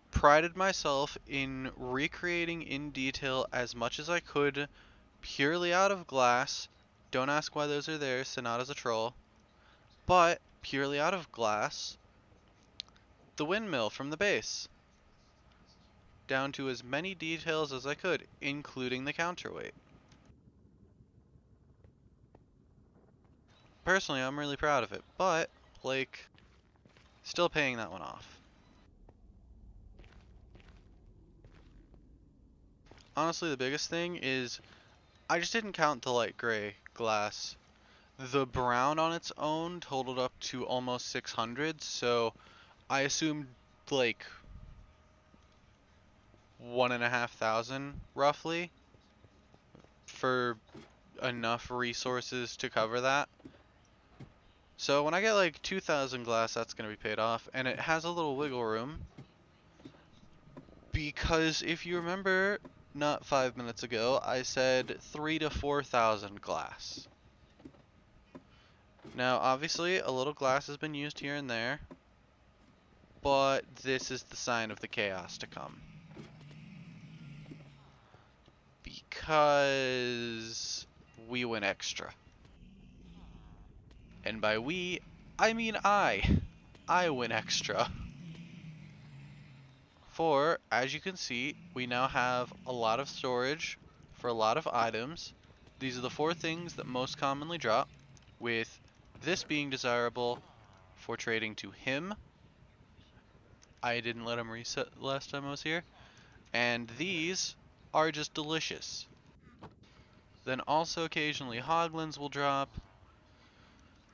prided myself in recreating in detail as much as I could purely out of glass. Don't ask why those are there, Sonata's a troll. But purely out of glass, the windmill from the base. Down to as many details as I could, including the counterweight. Personally, I'm really proud of it, but, like, still paying that one off. Honestly, the biggest thing is I just didn't count the light gray glass. The brown on its own totaled up to almost 600, so I assumed like 1,500 roughly for enough resources to cover that. So when I get like 2,000 glass, that's going to be paid off, and it has a little wiggle room. Because if you remember, not 5 minutes ago, I said 3,000 to 4,000 glass. Now, obviously, a little glass has been used here and there, but this is the sign of the chaos to come. Because we went extra. And by we, I mean I. I went extra. For, as you can see, we now have a lot of storage for a lot of items. These are the 4 things that most commonly drop, with this being desirable for trading to him. I didn't let him reset last time I was here. And these are just delicious. Then also occasionally hoglins will drop.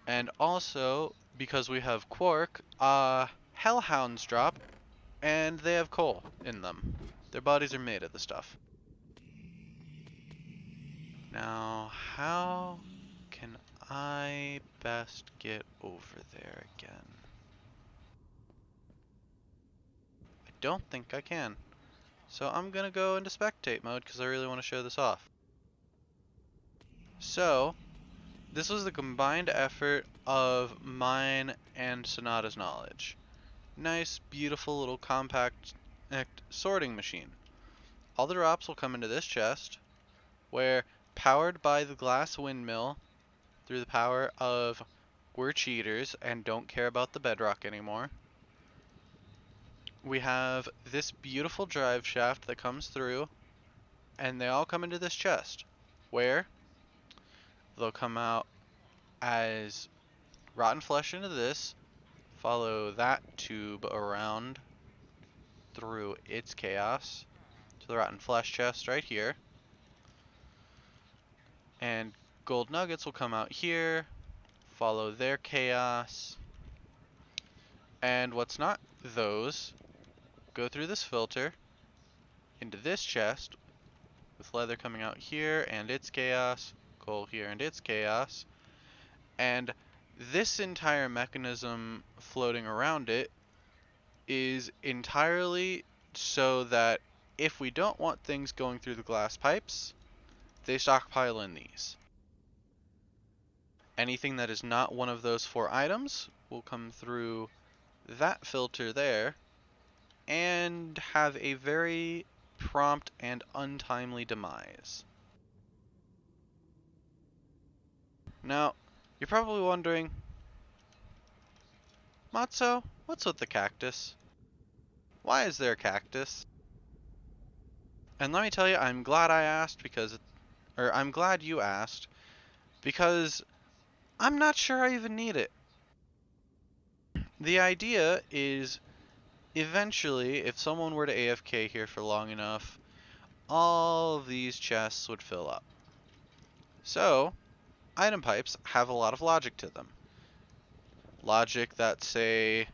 And also, because we have quark, hellhounds drop, and they have coal in them. Their bodies are made of the stuff. Now, how can I best get over there again? I don't think I can. So I'm gonna go into spectate mode because I really want to show this off. So, this was the combined effort of mine and Sonata's knowledge. Nice, beautiful little compact sorting machine. All the drops will come into this chest, where, powered by the glass windmill, through the power of we're cheaters and don't care about the bedrock anymore, we have this beautiful drive shaft that comes through, and they all come into this chest, where they'll come out as rotten flesh into this, follow that tube around through its chaos to the rotten flesh chest right here, and gold nuggets will come out here, follow their chaos, and what's not those go through this filter into this chest with leather coming out here and its chaos, coal here and its chaos, and this entire mechanism floating around it is entirely so that if we don't want things going through the glass pipes, they stockpile in these. Anything that is not one of those 4 items will come through that filter there and have a very prompt and untimely demise. Now, you're probably wondering, Matso, what's with the cactus? Why is there a cactus? And let me tell you, I'm glad I asked I'm glad you asked, because I'm not sure I even need it. The idea is, eventually, if someone were to AFK here for long enough, all of these chests would fill up. So, item pipes have a lot of logic to them. Logic that, say,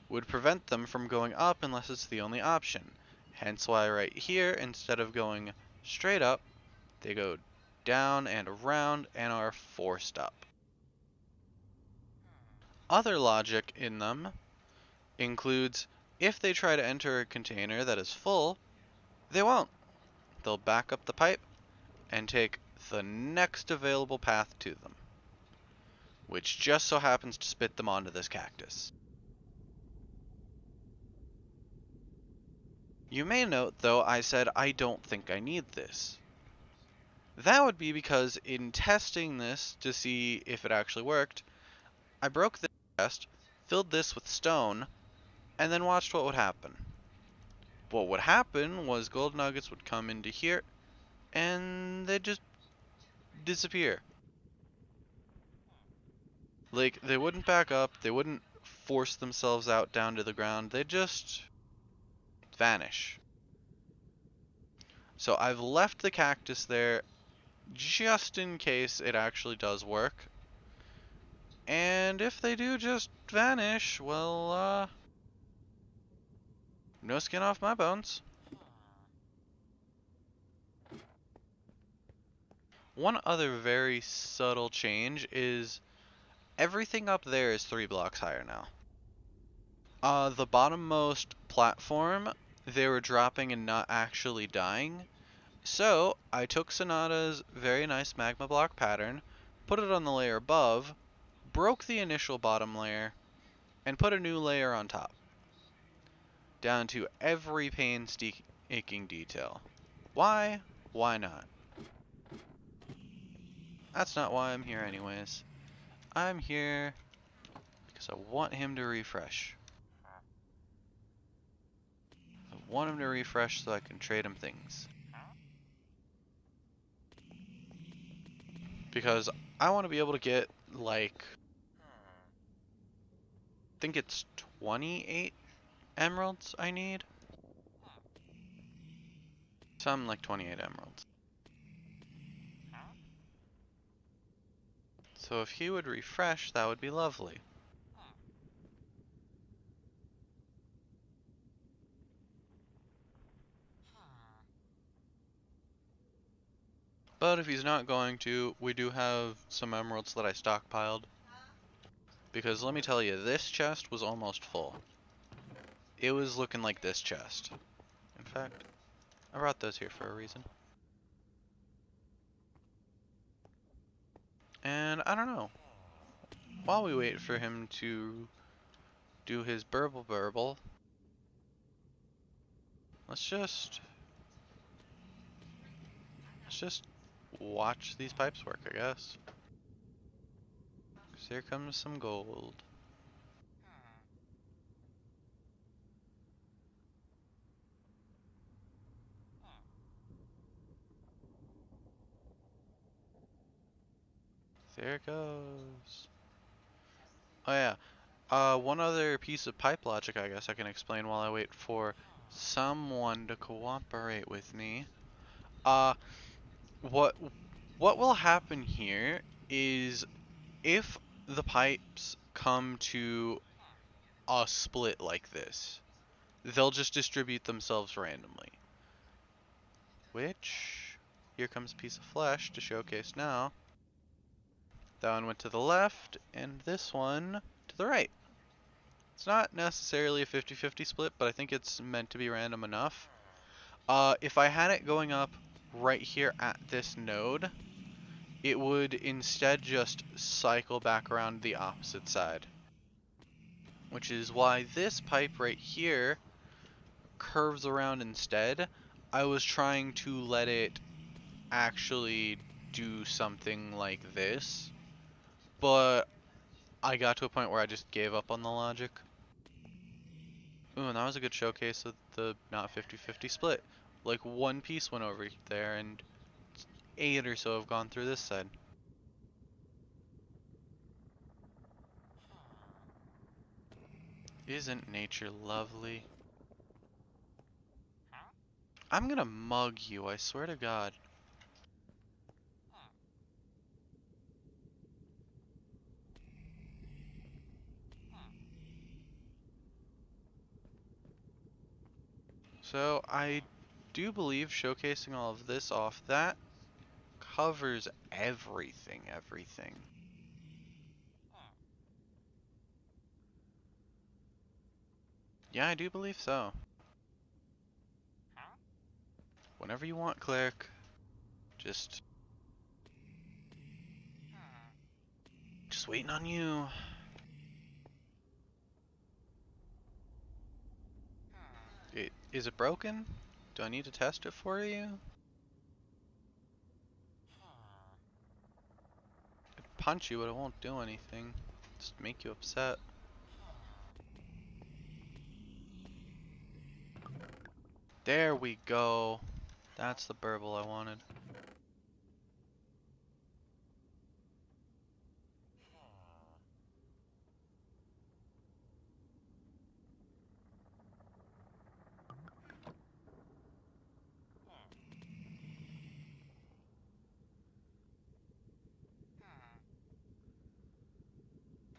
would prevent them from going up unless it's the only option. Hence why right here, instead of going straight up, they go down and around and are forced up. Other logic in them includes, if they try to enter a container that is full, they won't. They'll back up the pipe and take the next available path to them, which just so happens to spit them onto this cactus. You may note, though, I said I don't think I need this. That would be because in testing this to see if it actually worked, I broke this chest, filled this with stone, and then watched what would happen. What would happen was gold nuggets would come into here, and they'd just disappear. Like, they wouldn't back up, they wouldn't force themselves out down to the ground, they'd just vanish. So I've left the cactus there just in case it actually does work. And if they do just vanish, well, no skin off my bones. One other very subtle change is everything up there is 3 blocks higher now. The bottommost platform, they were dropping and not actually dying. So I took Sonata's very nice magma block pattern, put it on the layer above, broke the initial bottom layer, and put a new layer on top. Down to every painstaking detail. Why? Why not? That's not why I'm here anyways. I'm here because I want him to refresh. I want him to refresh so I can trade him things. Because I want to be able to get, like, I think it's 28 emeralds I need. Something like 28 emeralds. So if he would refresh, that would be lovely. But if he's not going to, we do have some emeralds that I stockpiled. Because let me tell you, this chest was almost full. It was looking like this chest. In fact, I brought those here for a reason. And I don't know. While we wait for him to do his burble, let's just watch these pipes work, I guess. 'Cause here comes some gold. There it goes. Oh yeah. One other piece of pipe logic I guess I can explain while I wait for someone to cooperate with me. Uh, what what will happen here is if the pipes come to a split like this, they'll just distribute themselves randomly. Which, here comes a piece of flesh to showcase now. That one went to the left, and this one to the right. It's not necessarily a 50-50 split, but I think it's meant to be random enough. If I had it going up right here at this node, it would instead just cycle back around the opposite side. Which is why this pipe right here curves around instead. I was trying to let it actually do something like this, but I got to a point where I just gave up on the logic. Ooh, and that was a good showcase of the not 50-50 split. Like one piece went over there and 8 or so have gone through this side. Isn't nature lovely? I'm gonna mug you, I swear to God. So I do believe showcasing all of this off, that covers everything. Yeah, I do believe so. Whenever you want, click. Just waiting on you. Is it broken? Do I need to test it for you? I'd punch you, but it won't do anything. Just make you upset. There we go. That's the burble I wanted.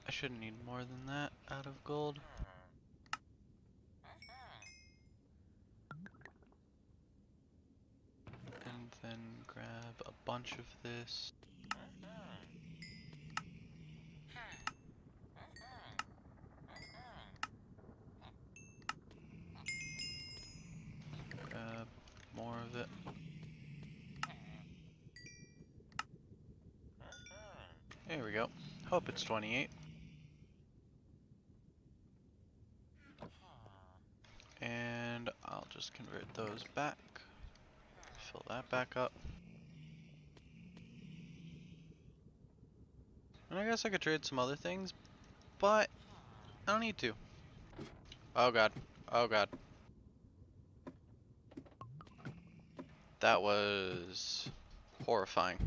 I shouldn't need more than that out of gold. And then grab a bunch of this. Grab more of it. There we go. Hope it's 28. And I'll just convert those back. Fill that back up. And I guess I could trade some other things, but I don't need to. Oh god. Oh god. That was horrifying.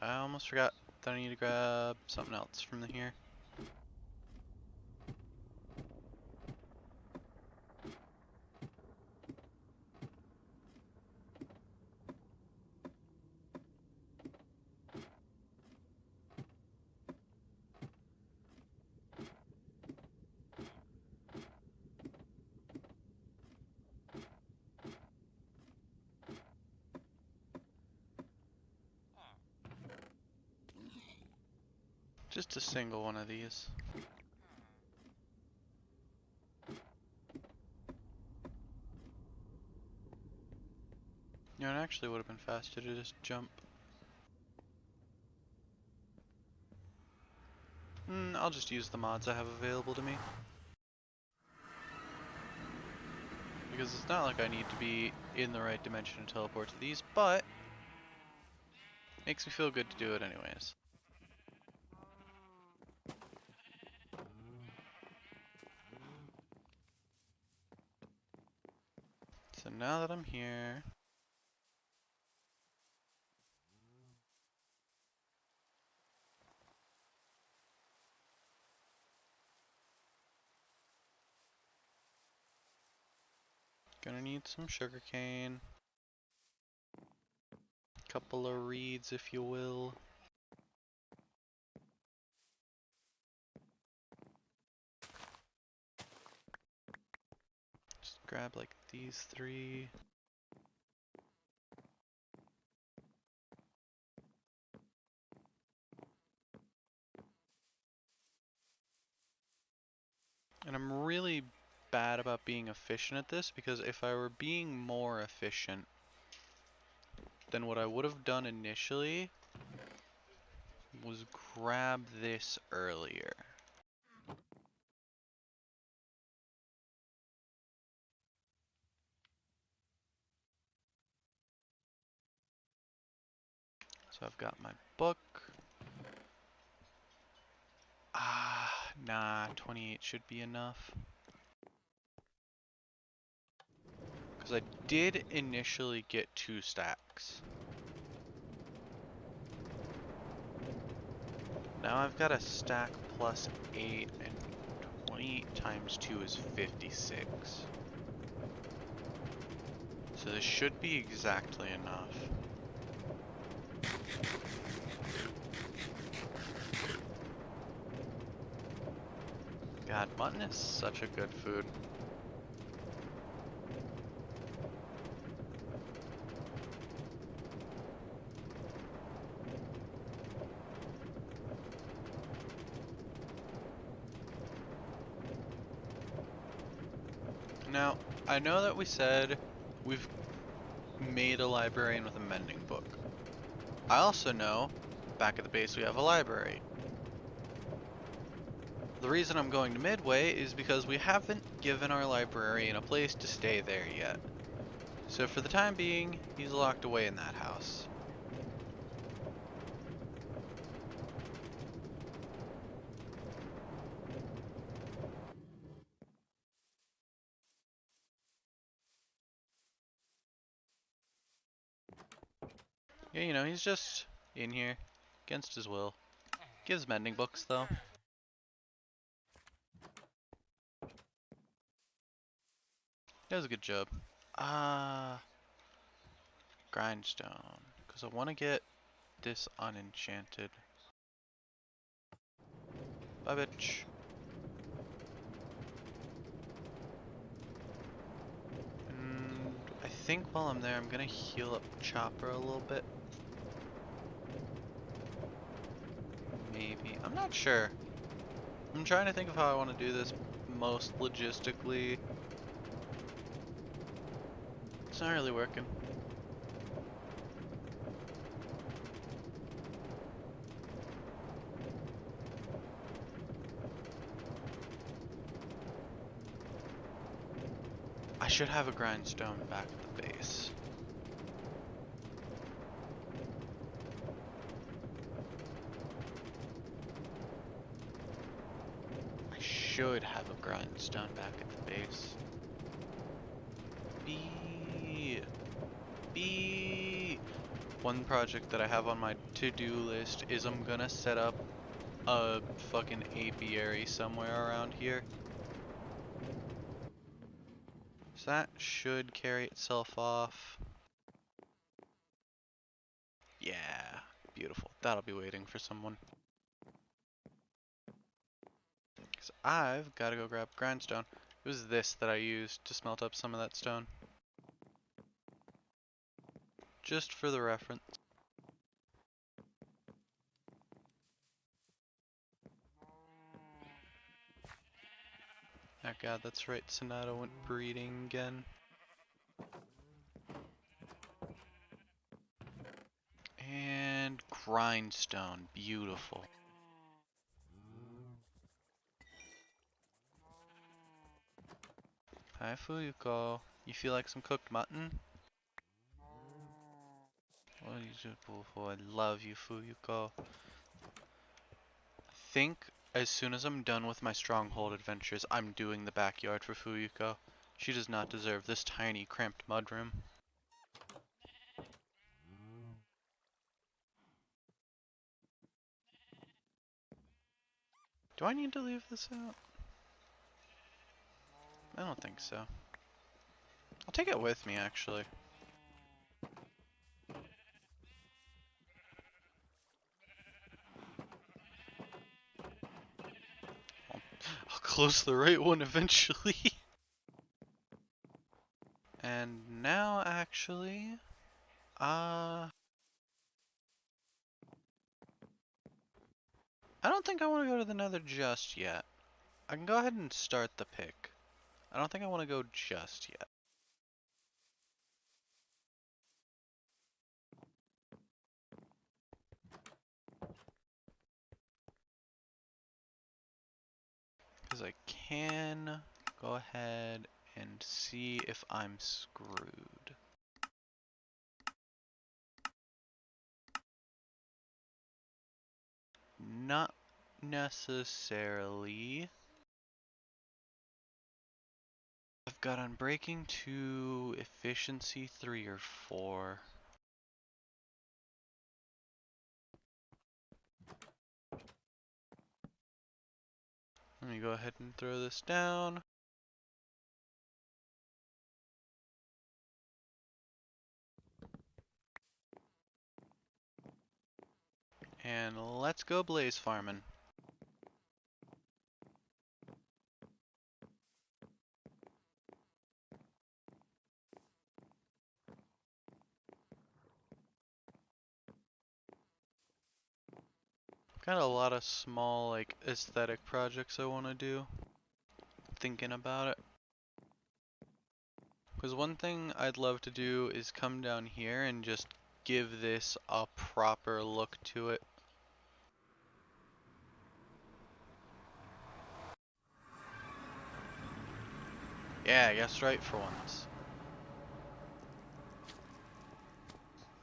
I almost forgot that I need to grab something else from here. Just a single one of these. You know, it actually would have been faster to just jump. I'll just use the mods I have available to me. Because it's not like I need to be in the right dimension to teleport to these, but makes me feel good to do it anyways. So now that I'm here, gonna need some sugarcane, couple of reeds if you will. Just grab like these 3. And I'm really bad about being efficient at this, because if I were being more efficient, then what I would have done initially was grab this earlier. So I've got my book. Nah, 28 should be enough. Because I did initially get 2 stacks. Now I've got a stack plus 8, and 28 times 2 is 56. So this should be exactly enough. God, mutton is such a good food. Now, I know that we said we've made a librarian with a mending book. I also know, back at the base we have a library. The reason I'm going to Midway is because we haven't given our librarian a place to stay there yet. So for the time being, he's locked away in that house. Yeah, you know, he's just in here, against his will. Gives mending books, though. Does a good job. Grindstone. Because I want to get this unenchanted. Bye, bitch. And I think while I'm there, I'm going to heal up Chopper a little bit. Maybe. I'm not sure. I'm trying to think of how I want to do this most logistically. It's not really working. I should have a grindstone back at the base. I should have a grindstone back at the base. One project that I have on my to-do list is I'm gonna set up a fucking apiary somewhere around here. So that should carry itself off. Yeah, beautiful. That'll be waiting for someone. Because I've got to go grab grindstone. It was this that I used to smelt up some of that stone. Just for the reference. Oh god, that's right, Sonata went breeding again. And grindstone, beautiful. Hi Fuyuko, you feel like some cooked mutton? Oh, I love you, Fuyuko. I think as soon as I'm done with my Stronghold adventures, I'm doing the backyard for Fuyuko. She does not deserve this tiny, cramped mudroom. Do I need to leave this out? I don't think so. I'll take it with me, actually. I'll close the right one eventually. And now, actually, I don't think I want to go to the Nether just yet. I can go ahead and start the pick. I don't think I want to go just yet. Because I can go ahead and see if I'm screwed. not necessarily. I've got unbreaking 2, efficiency 3 or 4. Let me go ahead and throw this down. And let's go blaze farming. Got a lot of small, like, aesthetic projects I want to do. Thinking about it. Because one thing I'd love to do is come down here and just give this a proper look to it. Yeah, I guess right for once.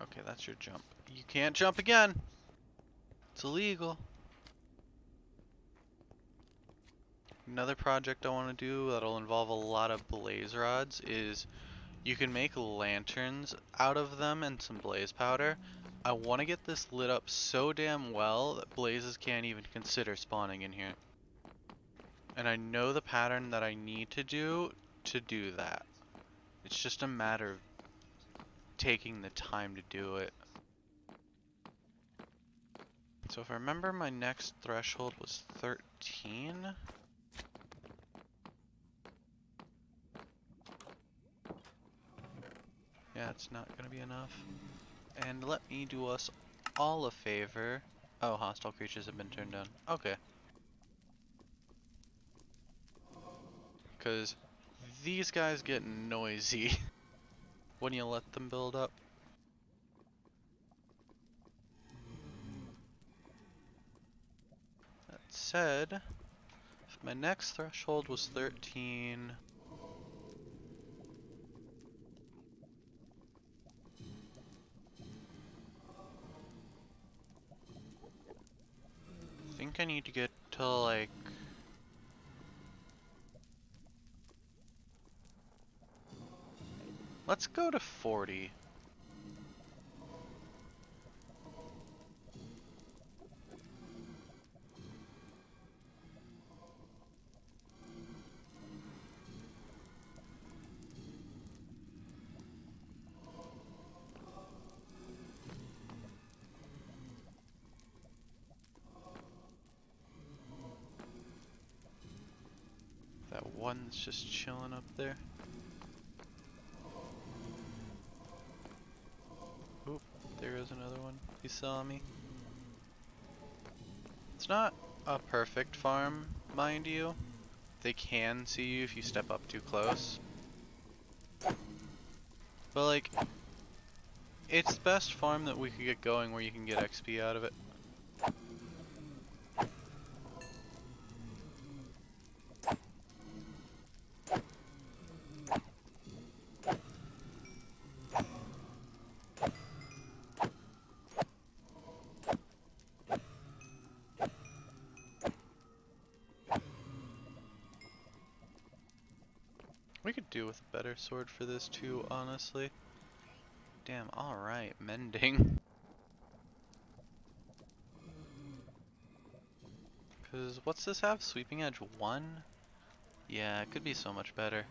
Okay, that's your jump. You can't jump again! It's illegal. Another project I want to do that'll involve a lot of blaze rods is you can make lanterns out of them and some blaze powder. I want to get this lit up so damn well that blazes can't even consider spawning in here. And I know the pattern that I need to do that. It's just a matter of taking the time to do it. So if I remember, my next threshold was 13. Yeah, it's not gonna be enough. And let me do us all a favor. Oh, hostile creatures have been turned down. Okay. Because these guys get noisy when you let them build up. That said, if my next threshold was 13, I think I need to get to like... Let's go to 40. That one's just chilling up there. Oop, there is another one. He saw me. It's not a perfect farm, mind you. They can see you if you step up too close. But like, it's the best farm that we could get going where you can get XP out of it. We could do with a better sword for this too, honestly. Damn, alright, mending. Cause what's this have? Sweeping edge 1? Yeah, it could be so much better.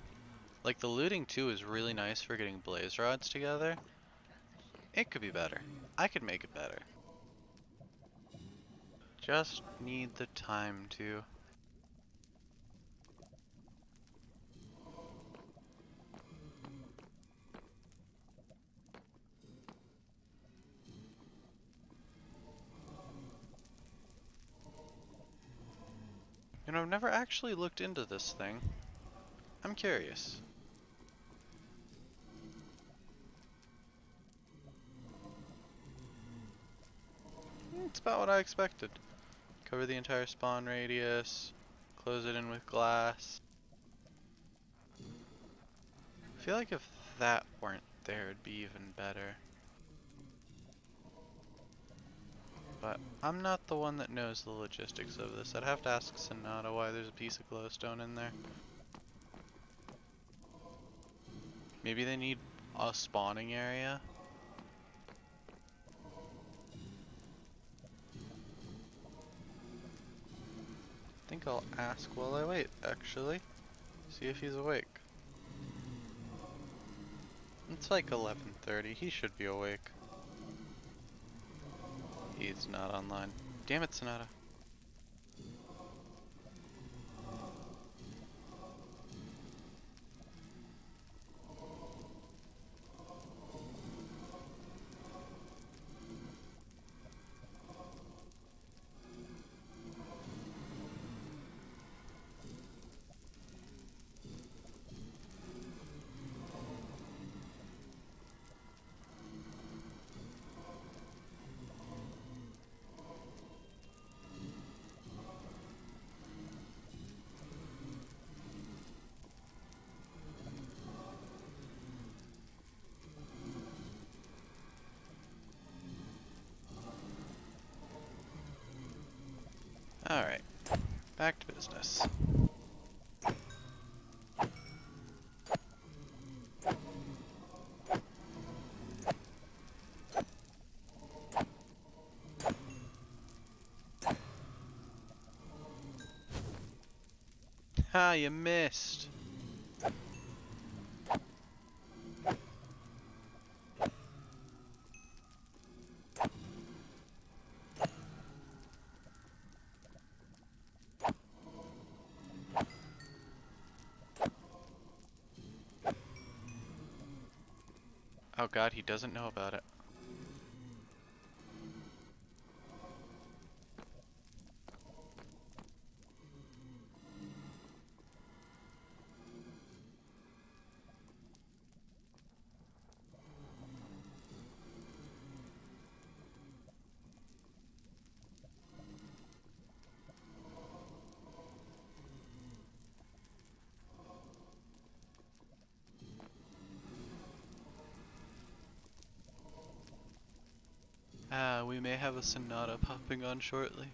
Like the looting 2 is really nice for getting blaze rods together. It could be better. I could make it better. Just need the time to. You know, I've never actually looked into this thing. I'm curious. It's about what I expected. Cover the entire spawn radius, close it in with glass. I feel like if that weren't there, it'd be even better. But I'm not the one that knows the logistics of this. I'd have to ask Sonata why there's a piece of glowstone in there. Maybe they need a spawning area? I think I'll ask while I wait, actually. See if he's awake. It's like 11:30. He should be awake. He's not online. Damn it, Sonata. Alright, back to business. Ha, you missed! Oh god, he doesn't know about it. Ah, we may have a Sonata popping on shortly.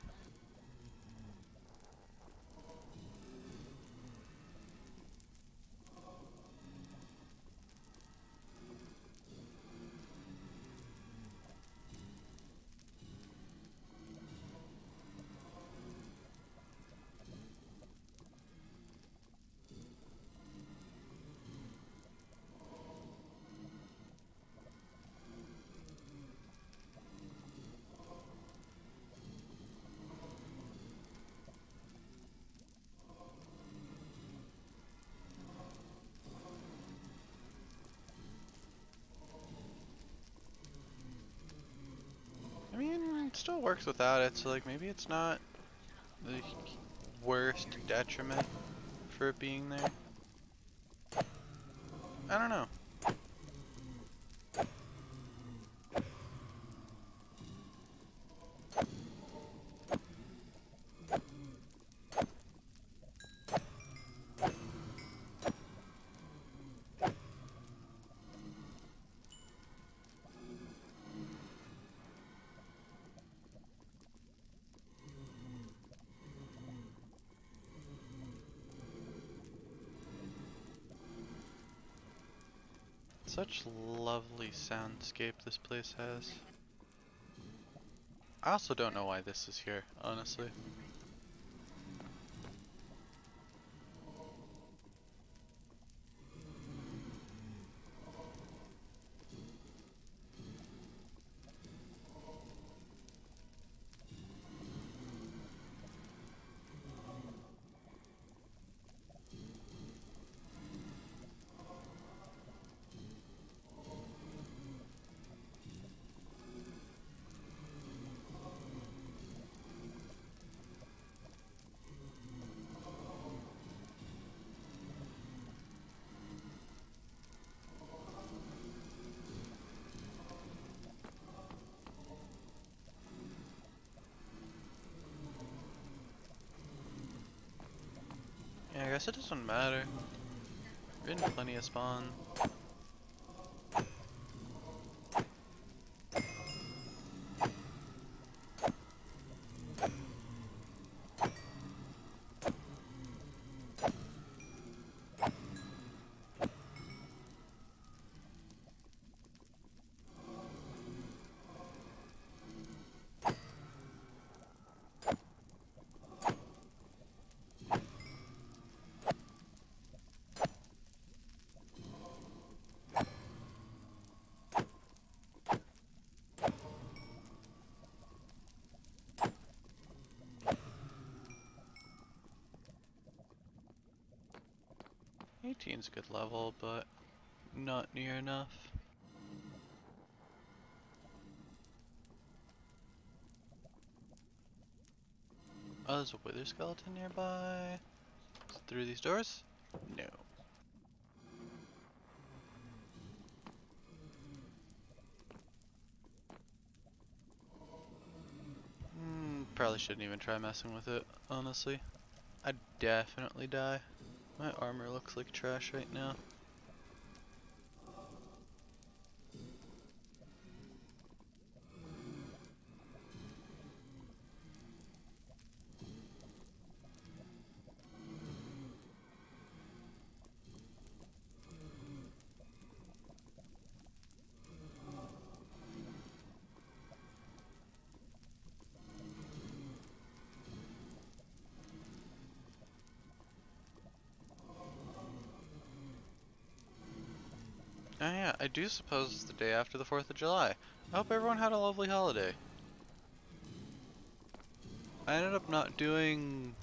I mean, it still works without it, so like maybe it's not the worst detriment for it being there. I don't know. Such lovely soundscape this place has. I also don't know why this is here, honestly. Yeah, I guess it doesn't matter. We're in plenty of spawn. 18's a good level, but not near enough. Oh, there's a wither skeleton nearby. Is it through these doors? No. Probably shouldn't even try messing with it, honestly. I'd definitely die. My armor looks like trash right now. Oh yeah, I do suppose it's the day after the 4th of July. I hope everyone had a lovely holiday. I ended up not doing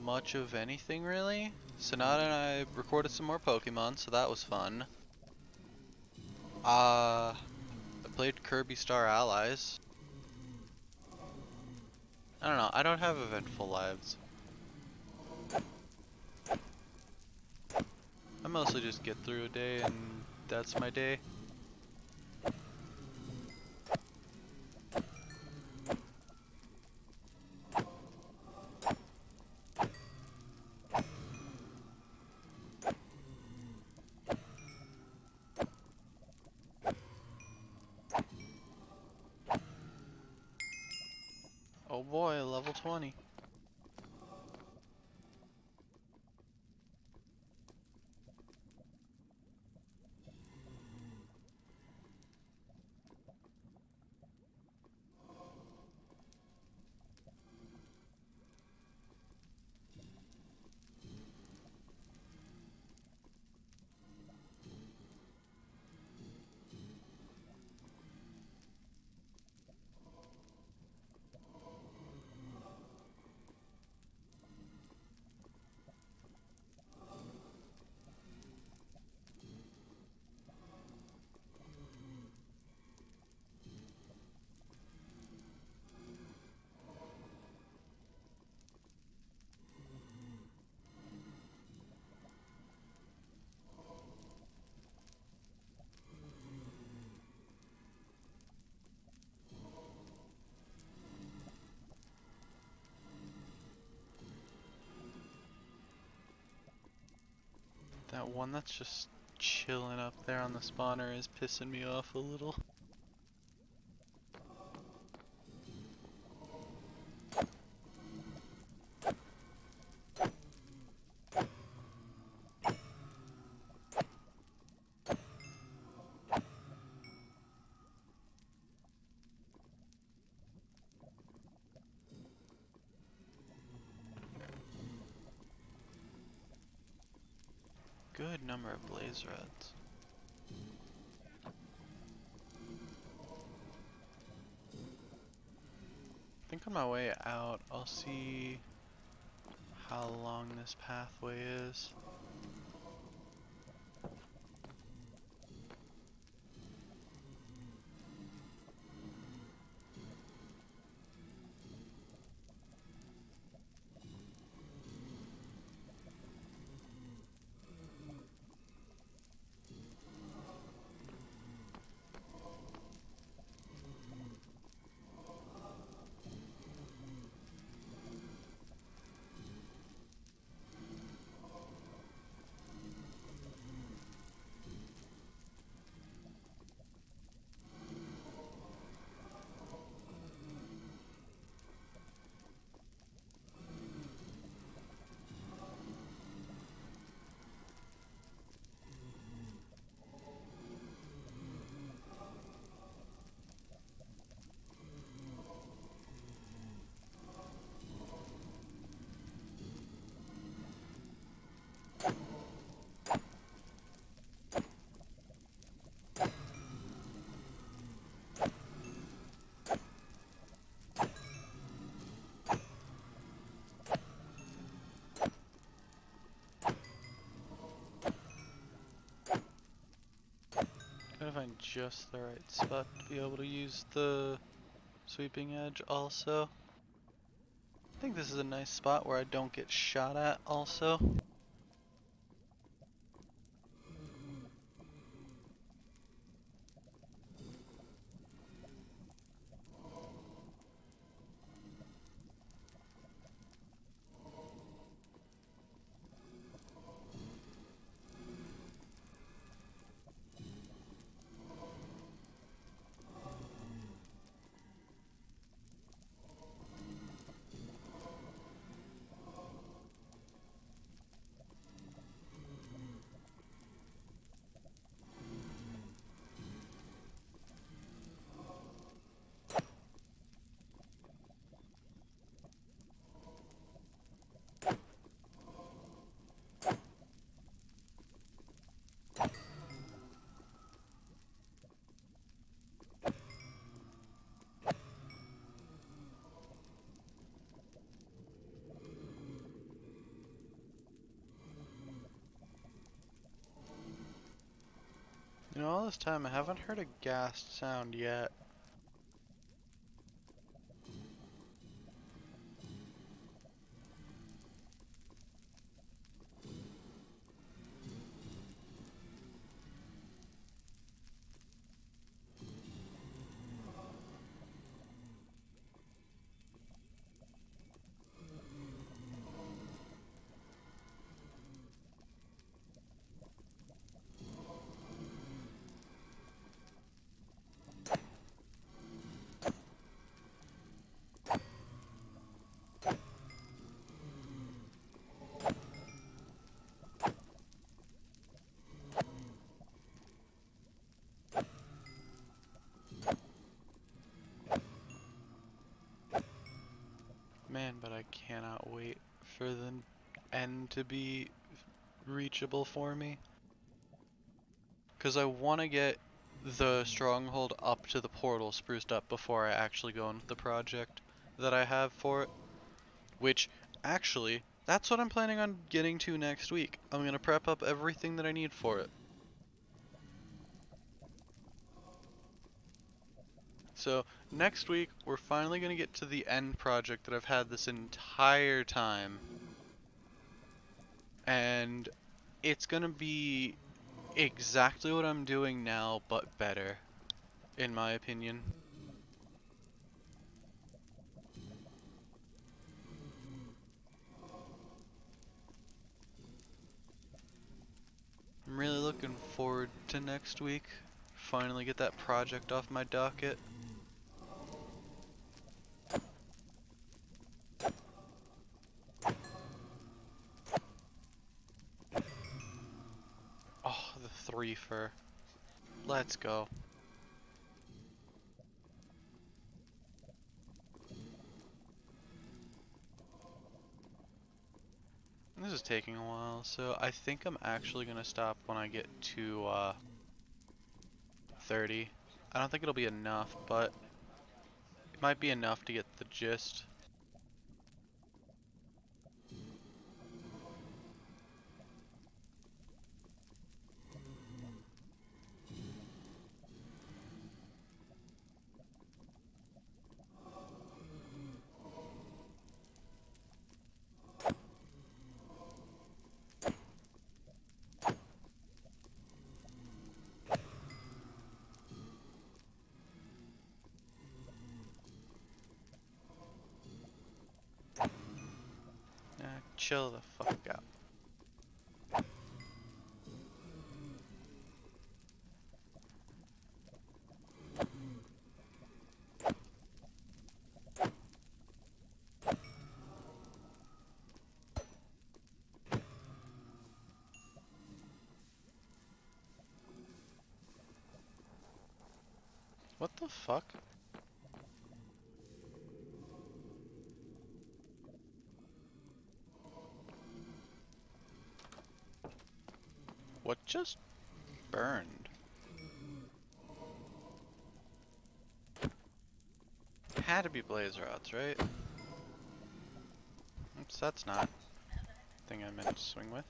much of anything really. Sonata and I recorded some more Pokemon, so that was fun. I played Kirby Star Allies. I don't know, I don't have eventful lives. I mostly just get through a day and that's my day. Oh boy, level 20. That one that's just chilling up there on the spawner is pissing me off a little. Good number of blaze rods. I think on my way out, I'll see how long this pathway is. trying to find just the right spot to be able to use the sweeping edge also. I think this is a nice spot where I don't get shot at also. You know, all this time I haven't heard a ghast sound yet. Man, but I cannot wait for the end to be reachable for me. Because I want to get the Stronghold up to the portal spruced up before I actually go into the project that I have for it. Which, actually, that's what I'm planning on getting to next week. I'm going to prep up everything that I need for it. So, next week, we're finally going to get to the end project that I've had this entire time. And it's going to be exactly what I'm doing now, but better, in my opinion. I'm really looking forward to next week. Finally get that project off my docket. Oh, the 3 fur. Let's go. This is taking a while, so I think I'm actually gonna stop when I get to 30. I don't think it'll be enough, but it might be enough to get the gist. Chill the fuck out. What the fuck? What just burned? Had to be blaze rods, right? Oops, that's not the thing I meant to swing with.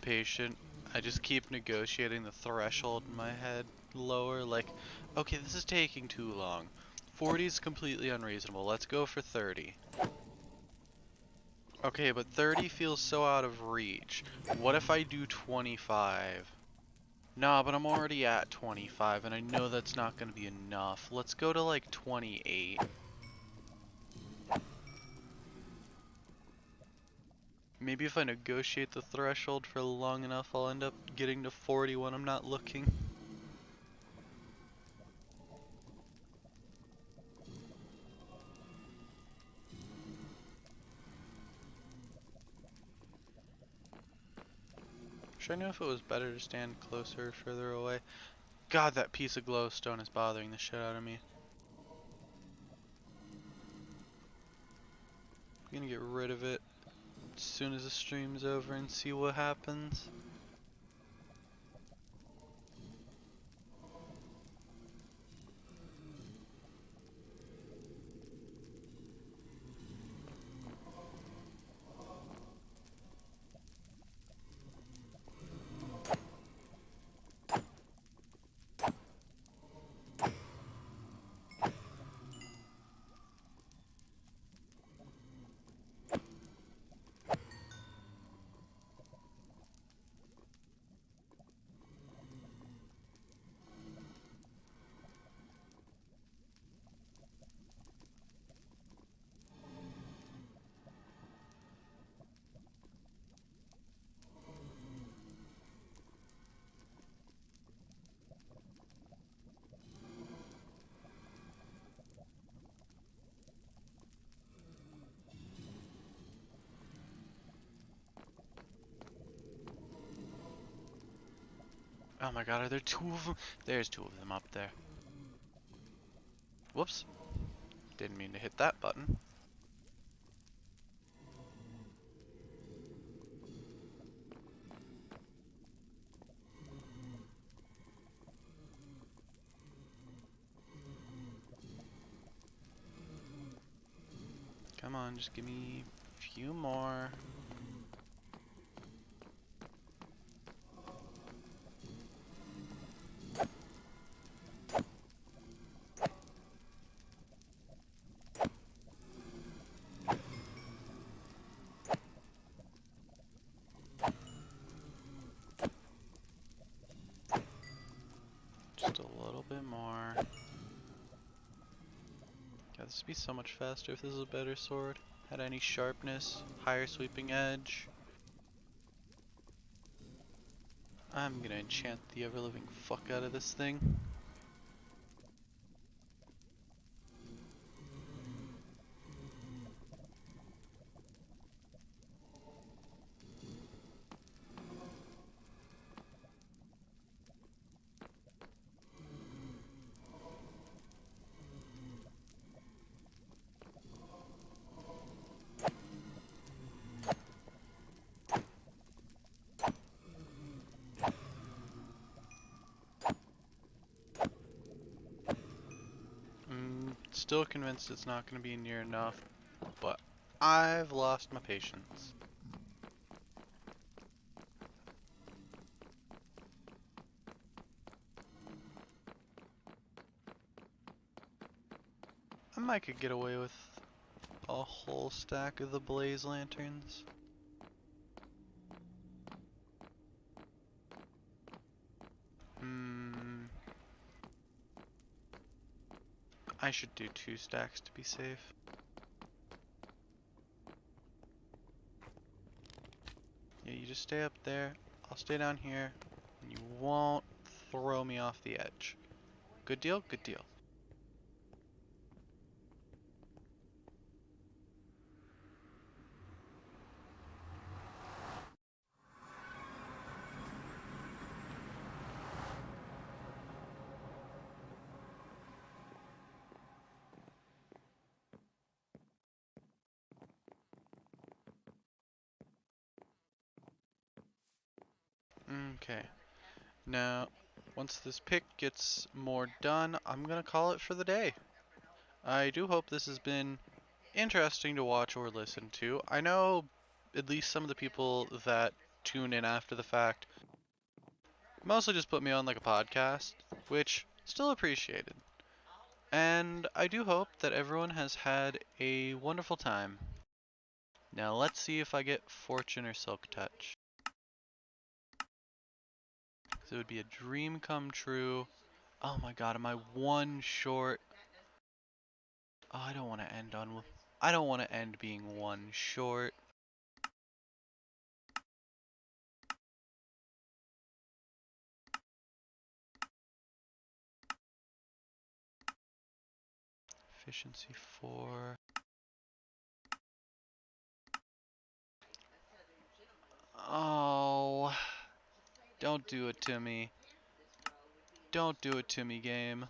impatient. I just keep negotiating the threshold in my head lower, like, okay, this is taking too long. 40 is completely unreasonable. Let's go for 30. Okay, but 30 feels so out of reach. What if I do 25? Nah, but I'm already at 25, and I know that's not going to be enough. Let's go to like 28. Maybe if I negotiate the threshold for long enough, I'll end up getting to 40 when I'm not looking. Should I know if it was better to stand closer or further away? God, that piece of glowstone is bothering the shit out of me. I'm gonna get rid of it as soon as the stream's over and see what happens. Oh my god, are there two of them? There's two of them up there. Whoops. Didn't mean to hit that button. Come on, just give me a few more. Just a little bit more. God, this would be so much faster if this was a better sword. Had any sharpness, higher sweeping edge. I'm gonna enchant the ever-living fuck out of this thing. Still convinced it's not gonna be near enough, but I've lost my patience. I might could get away with a whole stack of the blaze lanterns. I should do 2 stacks to be safe. Yeah, you just stay up there. I'll stay down here. And you won't throw me off the edge. Good deal? Good deal. Okay. Now, once this pick gets more done, I'm gonna call it for the day. I do hope this has been interesting to watch or listen to. I know at least some of the people that tune in after the fact. Mostly just put me on like a podcast, which still appreciated. And I do hope that everyone has had a wonderful time. Now let's see if I get Fortune or Silk Touch. Because it would be a dream come true. Oh my god, am I one short? Oh, I don't want to end on... I don't want to end being one short. Efficiency 4. Oh, don't do it to me. Don't do it to me, game.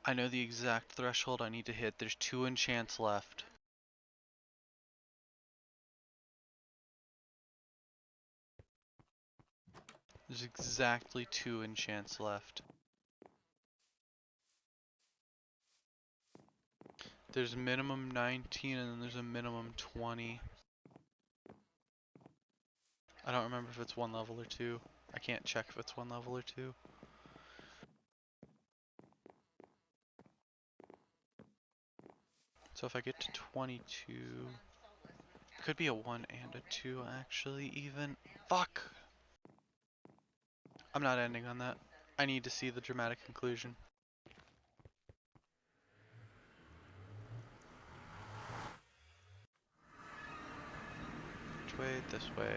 I know the exact threshold I need to hit. There's 2 enchants left. There's exactly 2 enchants left. There's minimum 19 and then there's a minimum 20. I don't remember if it's 1 level or 2. I can't check if it's 1 level or 2. So if I get to 22, it could be a 1 and a 2 actually even. Fuck! I'm not ending on that. I need to see the dramatic conclusion. Which way? This way.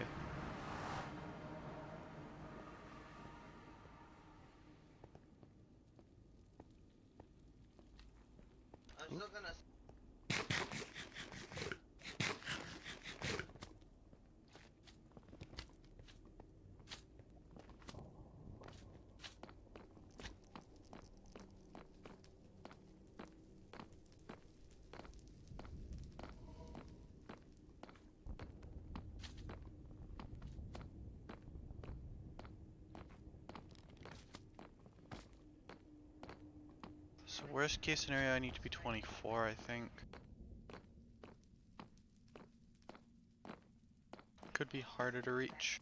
So worst case scenario, I need to be 24, I think. Could be harder to reach.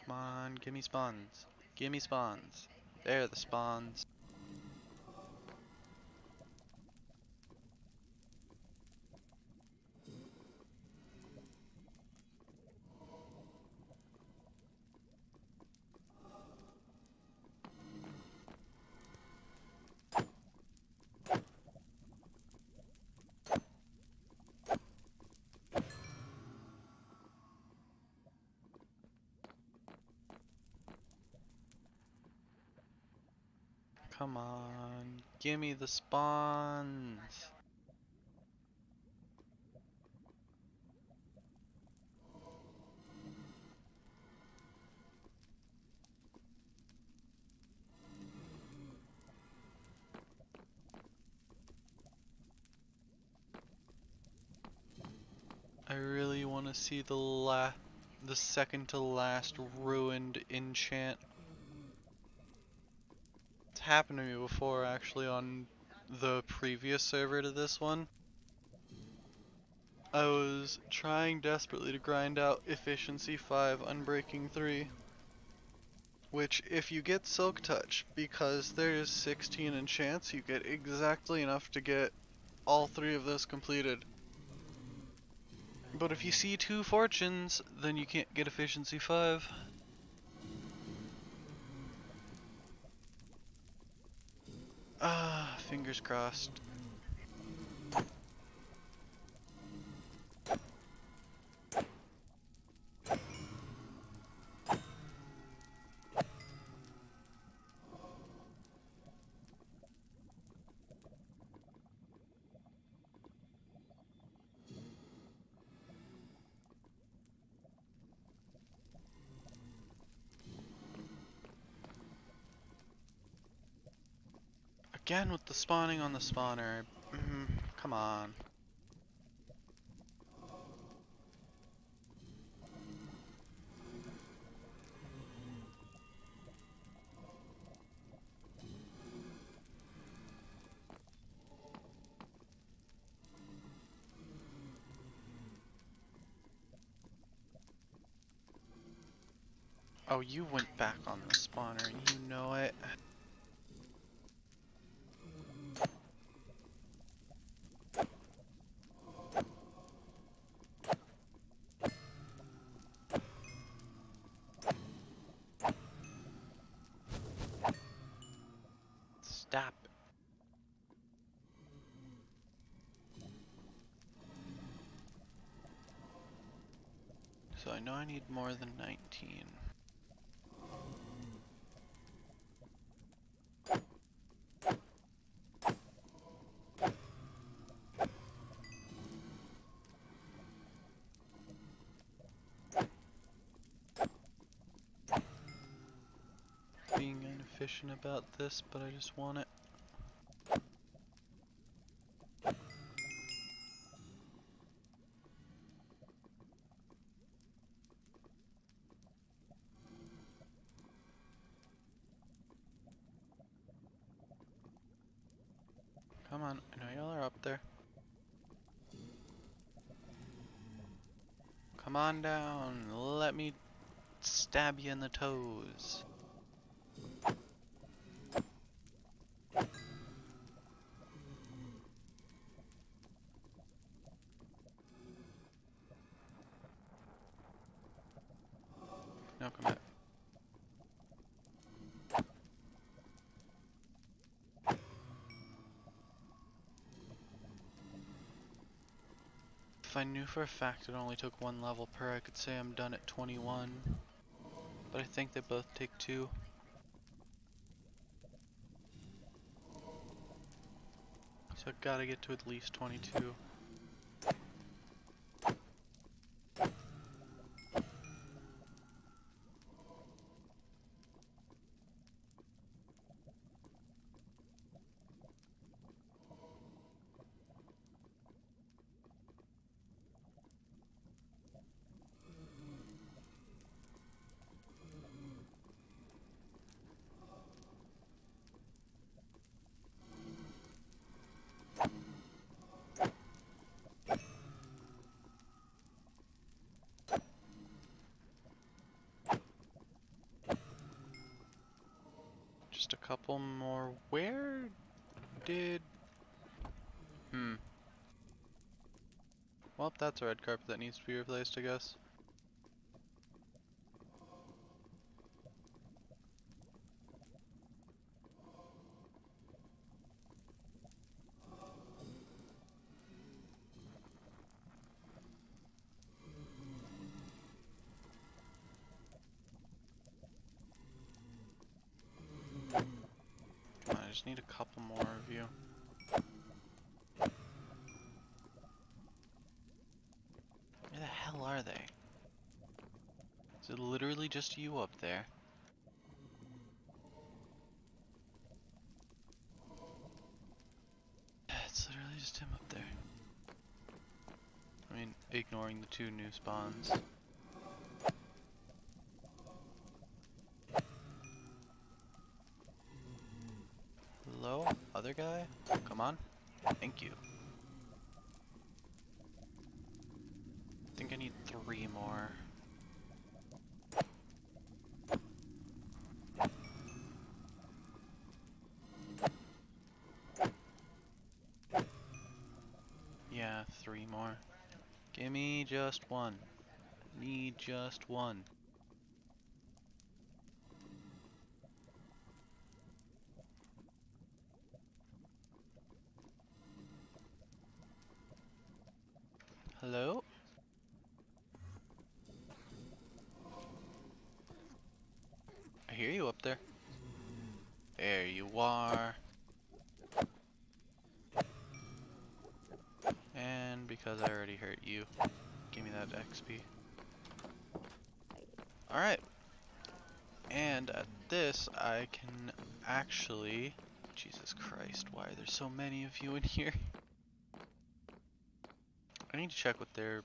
Come on, gimme spawns. Gimme spawns. There are the spawns. Come on, gimme the spawns. I really want to see the second to last ruined enchant. It's happened to me before actually on the previous server to this one. I was trying desperately to grind out efficiency 5 unbreaking 3. Which if you get Silk Touch, because there's 16 enchants, you get exactly enough to get all 3 of those completed. But if you see 2 fortunes, then you can't get efficiency 5. Ah, fingers crossed. Again with the spawning on the spawner. Come on. Oh, you went back on the spawner, you know it. Stop it. So I know I need more than 19. Being inefficient about this, but I just want it. Come on, I know y'all are up there. Come on down, let me stab you in the toes. No, come back. If I knew for a fact it only took 1 level per, I could say I'm done at 21. But I think they both take 2. So I gotta get to at least 22. Just a couple more. Where did... Well, that's a red carpet that needs to be replaced, I guess. Come on, I just need a couple more of you. Where the hell are they? Is it literally just you up there? It's literally just him up there. I mean, ignoring the 2 new spawns. Hello? Other guy? Come on. Thank you. I think I need 3 more. Yeah, 3 more. Give me just 1. Need just 1. Hello? I hear you up there. There you are. And because I already hurt you, give me that XP. Alright. And at this, I can actually Jesus Christ, why are there so many of you in here? I need to check what their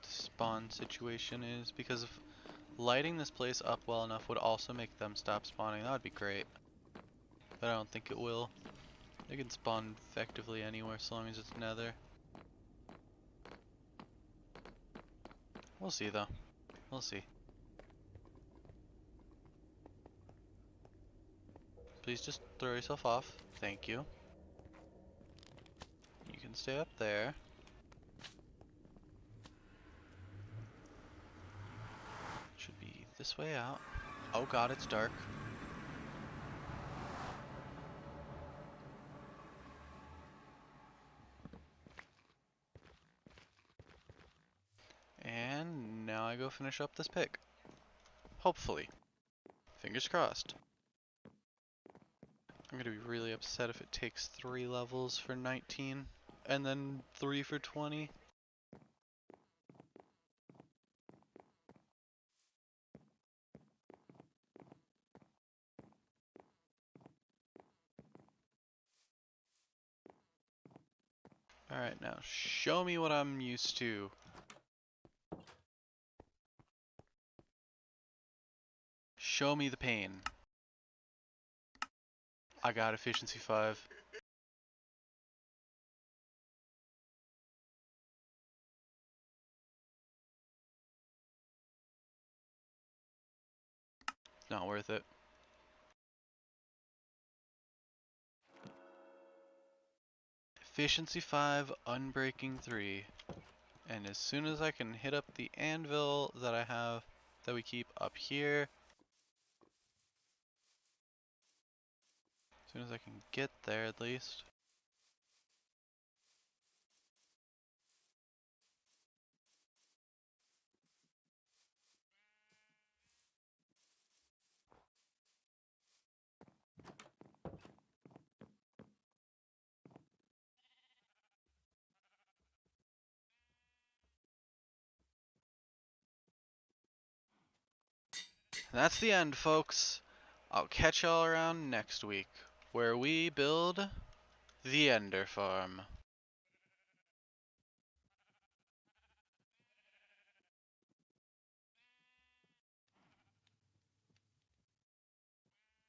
spawn situation is, because if lighting this place up well enough would also make them stop spawning, that would be great. But I don't think it will. They can spawn effectively anywhere so long as it's nether. We'll see though. We'll see. Please just throw yourself off. Thank you. You can stay up there. Should be this way out. Oh god, it's dark. And now I go finish up this pick. Hopefully. Fingers crossed. I'm gonna be really upset if it takes 3 levels for 19 and then 3 for 20. Alright, now show me what I'm used to. Show me the pain. I got efficiency 5. Not worth it. Efficiency 5, unbreaking 3. And as soon as I can hit up the anvil that I have, that we keep up here, as soon as I can get there at least. And that's the end, folks. I'll catch y'all around next week, where we build the Ender Farm.